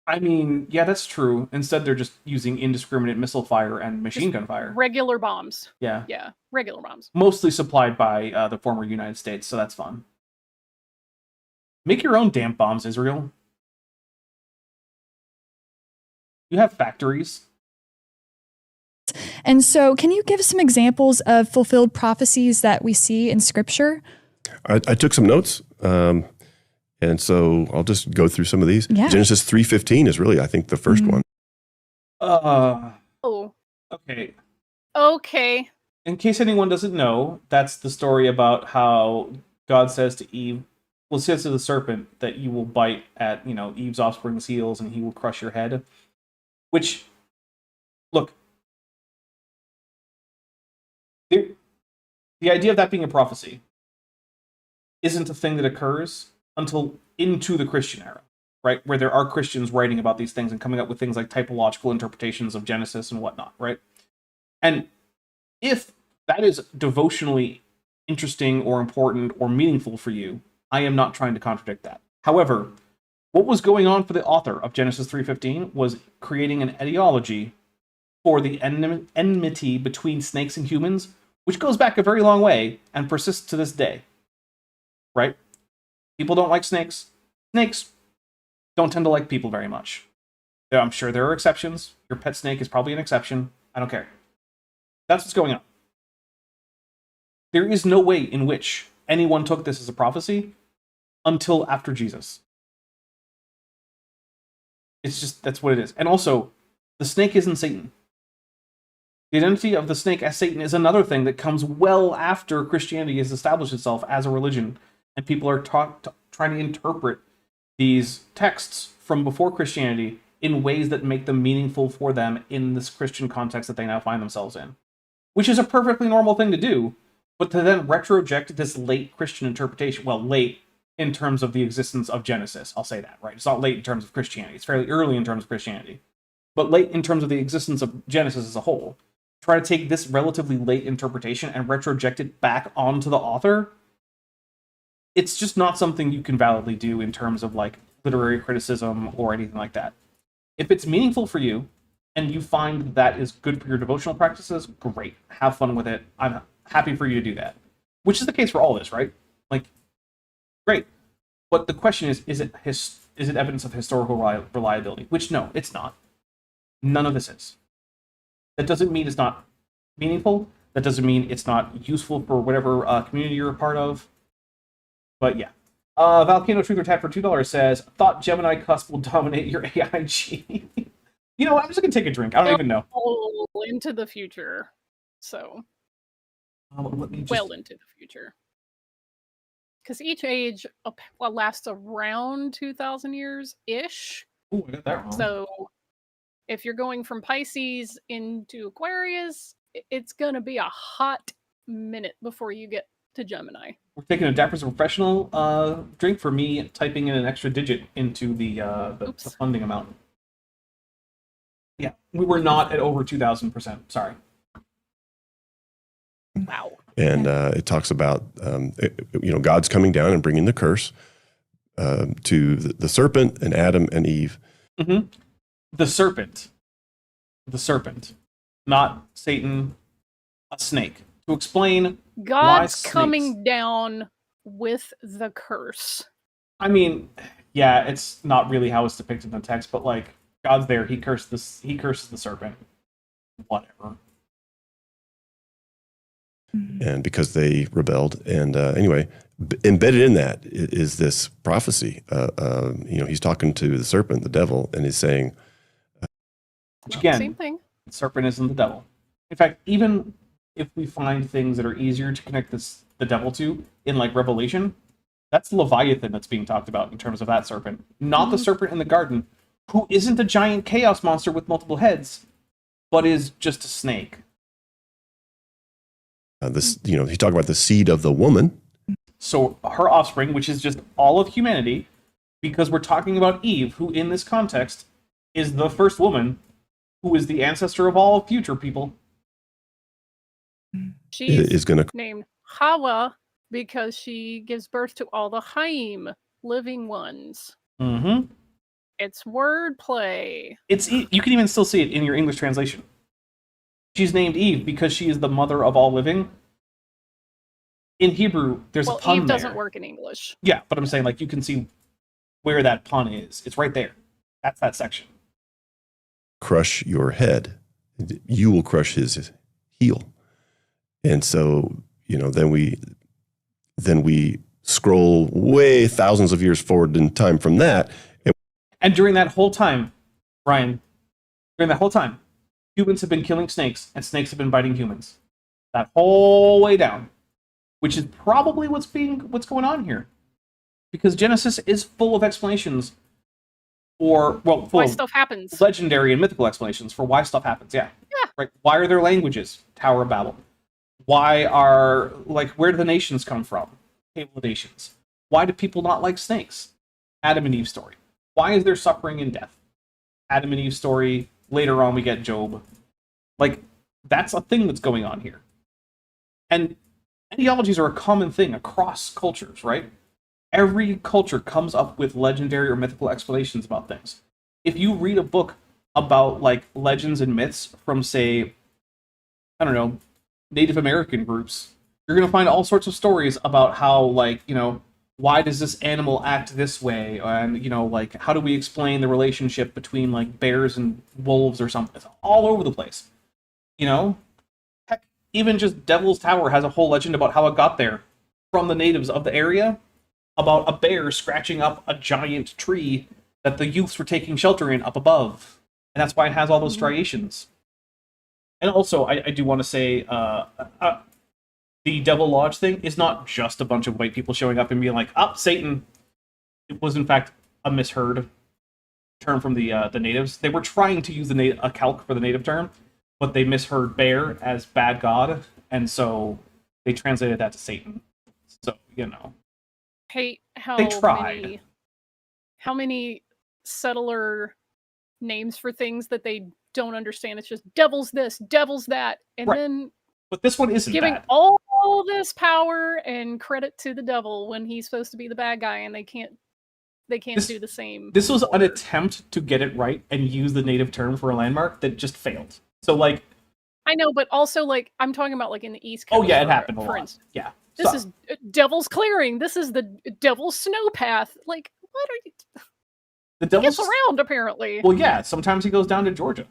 I mean, yeah, that's true. Instead, they're just using indiscriminate missile fire and machine gun fire. Regular bombs. Yeah. Yeah, regular bombs. Mostly supplied by the former United States, so that's fun. Make your own damn bombs, Israel. You have factories. And so, can you give some examples of fulfilled prophecies that we see in Scripture? I took some notes, and so I'll just go through some of these. Yeah. Genesis 3:15 is really, I think, the first one. Oh. Okay. Okay. In case anyone doesn't know, that's the story about how God says to Eve, well, says to the serpent that you will bite at, Eve's offspring's heels and he will crush your head. Which, look, the idea of that being a prophecy isn't a thing that occurs until into the Christian era, right? Where there are Christians writing about these things and coming up with things like typological interpretations of Genesis and whatnot, right? And if that is devotionally interesting or important or meaningful for you, I am not trying to contradict that. However, what was going on for the author of Genesis 3:15 was creating an etiology for the enmity between snakes and humans, which goes back a very long way and persists to this day. Right? People don't like snakes. Snakes don't tend to like people very much. I'm sure there are exceptions. Your pet snake is probably an exception. I don't care. That's what's going on. There is no way in which anyone took this as a prophecy until after Jesus. It's just, that's what it is. And also, the snake isn't Satan. The identity of the snake as Satan is another thing that comes well after Christianity has established itself as a religion, and people are trying to interpret these texts from before Christianity in ways that make them meaningful for them in this Christian context that they now find themselves in. Which is a perfectly normal thing to do, but to then retroject this late Christian interpretation, well, late in terms of the existence of Genesis, I'll say that, right? It's not late in terms of Christianity, it's fairly early in terms of Christianity, but late in terms of the existence of Genesis as a whole. Try to take this relatively late interpretation and retroject it back onto the author, it's just not something you can validly do in terms of like literary criticism or anything like that. If it's meaningful for you and you find that is good for your devotional practices, great. Have fun with it. I'm happy for you to do that. Which is the case for all this, right? Like, great. But the question is it evidence of historical reliability? Which, no, it's not. None of this is. That doesn't mean it's not meaningful. That doesn't mean it's not useful for whatever community you're a part of. But yeah. Volcano Truth or Tap for $2 says, thought Gemini Cusp will dominate your AIG. You know what? I'm just going to take a drink. I don't even know. Into the future. So. Let me just... Well into the future. Because each age lasts around 2,000 years-ish. Ooh, I got that wrong. So if you're going from Pisces into Aquarius, it's going to be a hot minute before you get to Gemini. We're taking a Dapper's Professional drink for me typing in an extra digit into the funding amount. Yeah, we were not at over 2,000%. Sorry. Wow. And it talks about, God's coming down and bringing the curse to the serpent and Adam and Eve. Mm-hmm. The serpent, not Satan, a snake. To explain God's why coming snakes. down with the curse. I mean, yeah, it's not really how it's depicted in the text, but like God's there, he curses the serpent. Whatever. And because they rebelled. And anyway, embedded in that is this prophecy. He's talking to the serpent, the devil, and he's saying... Which again, same thing. The serpent isn't the devil. In fact, even if we find things that are easier to connect the devil to in like Revelation, that's Leviathan that's being talked about in terms of that serpent. Not the serpent in the garden, who isn't a giant chaos monster with multiple heads, but is just a snake. He's talking about the seed of the woman, So her offspring, which is just all of humanity, because we're talking about Eve, who in this context is the first woman, who is the ancestor of all future people. She's Is going to named Hawa because she gives birth to all the Haim, living ones. Mm-hmm. It's wordplay. You can even still see it in your English translation. She's named Eve because she is the mother of all living. In Hebrew, there's a pun Eve doesn't there. work in English. Yeah, but I'm saying, like, you can see where that pun is. It's right there. That's that section. crush your head. You will crush his heel. And so, then we scroll way thousands of years forward in time from that. And during that whole time, Ryan, humans have been killing snakes, and snakes have been biting humans. That whole way down. Which is probably what's going on here. Because Genesis is full of explanations full Why of stuff happens. legendary and mythical explanations for why stuff happens. Yeah. Right. Why are there languages? Tower of Babel. Where do the nations come from? Table of Nations. Why do people not like snakes? Adam and Eve story. Why is there suffering and death? Adam and Eve story. Later on, we get Job. That's a thing that's going on here. And ideologies are a common thing across cultures, right? Every culture comes up with legendary or mythical explanations about things. If you read a book about legends and myths from, say, I don't know, Native American groups, you're going to find all sorts of stories about how, why does this animal act this way? And, how do we explain the relationship between, bears and wolves or something? It's all over the place. Heck, even just Devil's Tower has a whole legend about how it got there from the natives of the area, about a bear scratching up a giant tree that the youths were taking shelter in up above. And that's why it has all those striations. And also, I do want to say, the Devil Lodge thing is not just a bunch of white people showing up and being like, Satan. It was, in fact, a misheard term from the natives. They were trying to use a calque for the native term, but they misheard bear as bad god, and so they translated that to Satan. So, Hate how they tried. how many settler names for things that they don't understand. It's just devil's this, devil's that, and Right. then But this one isn't giving that. all this power and credit to the devil when he's supposed to be the bad guy, and they can't do the same. This was an for- attempt to get it right and use the native term for a landmark that just failed. So, I know, but also in talking about in the East Coast. oh yeah, it happened a for lot. instance. Yeah. This So, is Devil's Clearing. This is the Devil's Snowpath. What are you? the He devil's gets around, apparently. Well, yeah, sometimes he goes down to Georgia.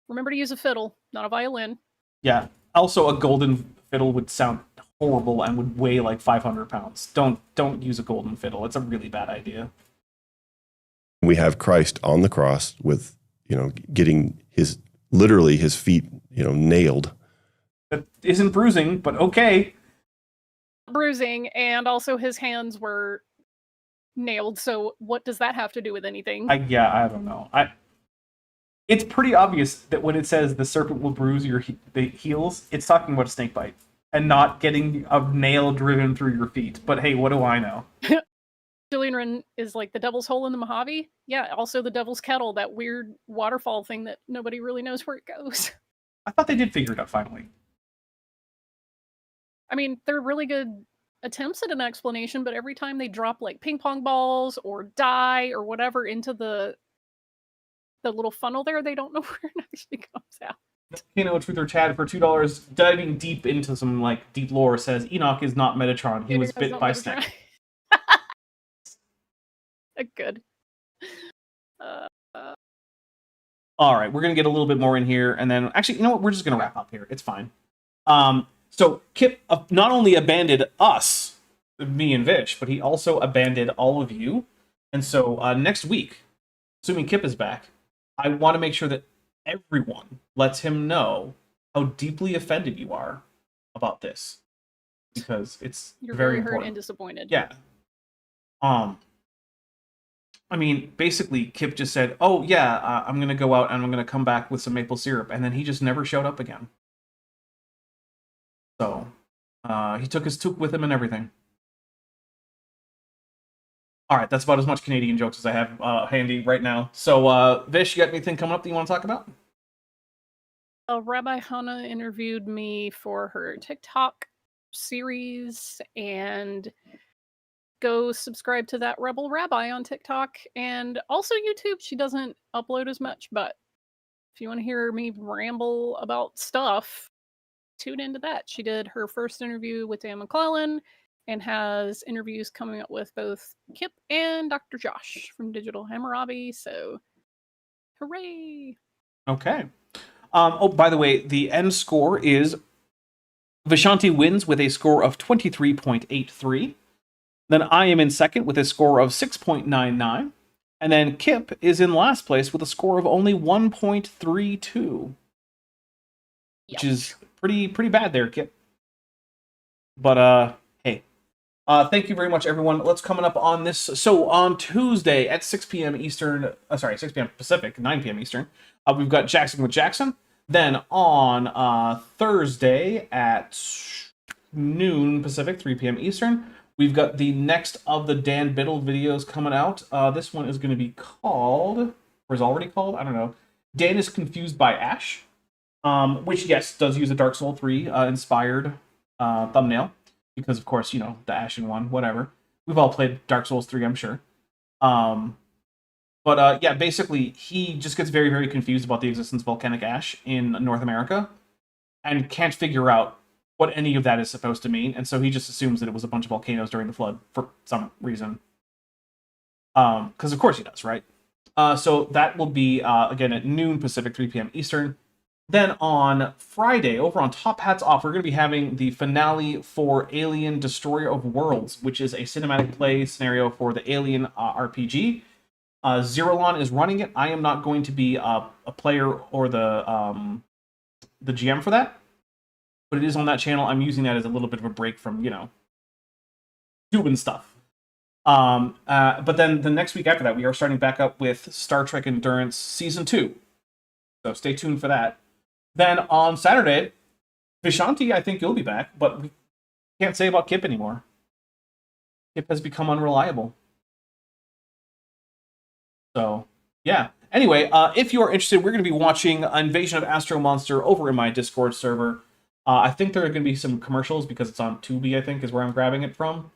Remember to use a fiddle, not a violin. Yeah. Also, a golden fiddle would sound horrible and would weigh 500 pounds. Don't use a golden fiddle. It's a really bad idea. We have Christ on the cross with, getting literally his feet, nailed. That isn't bruising, but okay. Bruising, and also his hands were nailed. So what does that have to do with anything? I don't know. It's pretty obvious that when it says the serpent will bruise the heels, it's talking about a snake bite and not getting a nail driven through your feet. But hey, what do I know? Jillian is the devil's hole in the Mojave. Yeah, also the devil's kettle, that weird waterfall thing that nobody really knows where it goes. I thought they did figure it out finally. I mean, they're really good attempts at an explanation, but every time they drop ping pong balls or dye or whatever into the little funnel there, they don't know where it actually comes out. Truth or Chad for $2, diving deep into some deep lore, says Enoch is not Metatron. He was That's bit not by what I'm snake. trying- Good. All right, we're gonna get a little bit more in here, and then actually, you know what? We're just gonna wrap up here. It's fine. So Kip not only abandoned us, me and Vish, but he also abandoned all of you. And so next week, assuming Kip is back, I want to make sure that everyone lets him know how deeply offended you are about this, because it's You're very very hurt important. and disappointed. Yeah. I mean, basically, Kip just said, "Oh yeah, I'm gonna go out and I'm gonna come back with some maple syrup," and then he just never showed up again. So He took his toque with him and everything. All right, that's about as much Canadian jokes as I have handy right now. So, Vish, you got anything coming up that you want to talk about? Rabbi Hannah interviewed me for her TikTok series, and go subscribe to that Rebel Rabbi on TikTok and also YouTube. She doesn't upload as much, but if you want to hear me ramble about stuff, tune into that. She did her first interview with Dan McClellan and has interviews coming up with both Kip and Dr. Josh from Digital Hammurabi, so hooray! Okay. Oh, by the way, the end score is Vishanti wins with a score of 23.83. Then I am in second with a score of 6.99. And then Kip is in last place with a score of only 1.32. Which is pretty bad there, Kip. But, hey. Thank you very much, everyone. Let's coming up on this. So, on Tuesday at 6 p.m. Eastern, 6 p.m. Pacific, 9 p.m. Eastern, we've got Jackson with Jackson. Then on Thursday at noon Pacific, 3 p.m. Eastern, we've got the next of the Dan Biddle videos coming out. This one is going to be called, or is already called, I don't know, Dan is Confused by Ash, which, yes, does use a Dark Souls 3 inspired thumbnail, because, of course, you know, the Ashen one, whatever. We've all played Dark Souls 3, I'm sure. But yeah, basically, he just gets very, very confused about the existence of volcanic ash in North America and can't figure out what any of that is supposed to mean. And so he just assumes that it was a bunch of volcanoes during the flood for some reason. Because of course he does, right? So that will be, again, at noon Pacific, 3 p.m. Eastern. Then on Friday, over on Top Hats Off, we're going to be having the finale for Alien Destroyer of Worlds, which is a cinematic play scenario for the Alien RPG. Zerolon is running it. I am not going to be a player or the GM for that, but it is on that channel. I'm using that as a little bit of a break from, you know, doing stuff. But then the next week after that, we are starting back up with Star Trek Endurance Season 2. So stay tuned for that. Then on Saturday, Vishanti, I think you'll be back, but we can't say about Kip anymore. Kip has become unreliable. So, yeah. Anyway, if you are interested, we're going to be watching Invasion of Astro Monster over in my Discord server. I think there are going to be some commercials because it's on Tubi, I think, is where I'm grabbing it from.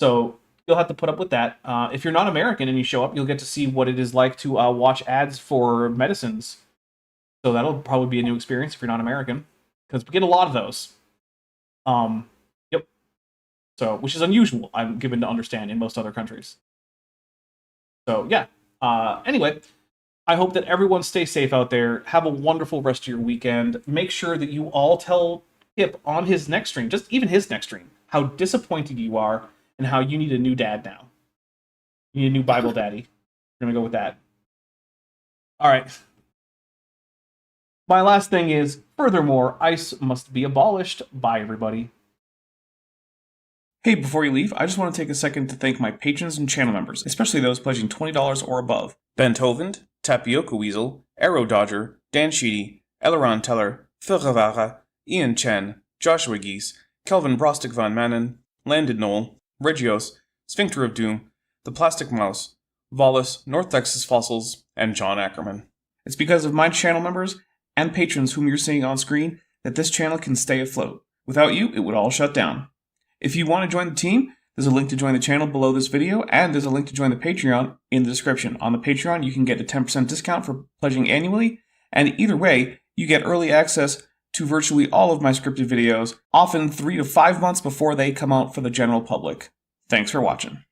So, you'll have to put up with that. If you're not American and you show up, you'll get to see what it is like to watch ads for medicines. So that'll probably be a new experience if you're not American, because we get a lot of those. Yep. So, which is unusual, I'm given to understand, in most other countries. So, yeah. Anyway, I hope that everyone stays safe out there. Have a wonderful rest of your weekend. Make sure that you all tell Kip on his next stream, just even his next stream, how disappointed you are and how you need a new dad now. You need a new Bible daddy. We're going to go with that. All right. My last thing is, furthermore, ICE must be abolished. Bye, everybody. Hey, before you leave, I just want to take a second to thank my patrons and channel members, especially those pledging $20 or above. Ben Tovand, Tapioca Weasel, Arrow Dodger, Dan Sheedy, Eleron Teller, Phil Rivara, Ian Chen, Joshua Geese, Kelvin Brostic Van Manen, Landed Knoll, Regios, Sphincter of Doom, The Plastic Mouse, Volis, North Texas Fossils, and John Ackerman. It's because of my channel members and patrons whom you're seeing on screen that this channel can stay afloat. Without you, it would all shut down. If you want to join the team, there's a link to join the channel below this video, and there's a link to join the Patreon in the description. On the Patreon, you can get a 10% discount for pledging annually, and either way, you get early access to virtually all of my scripted videos, often 3 to 5 months before they come out for the general public. Thanks for watching.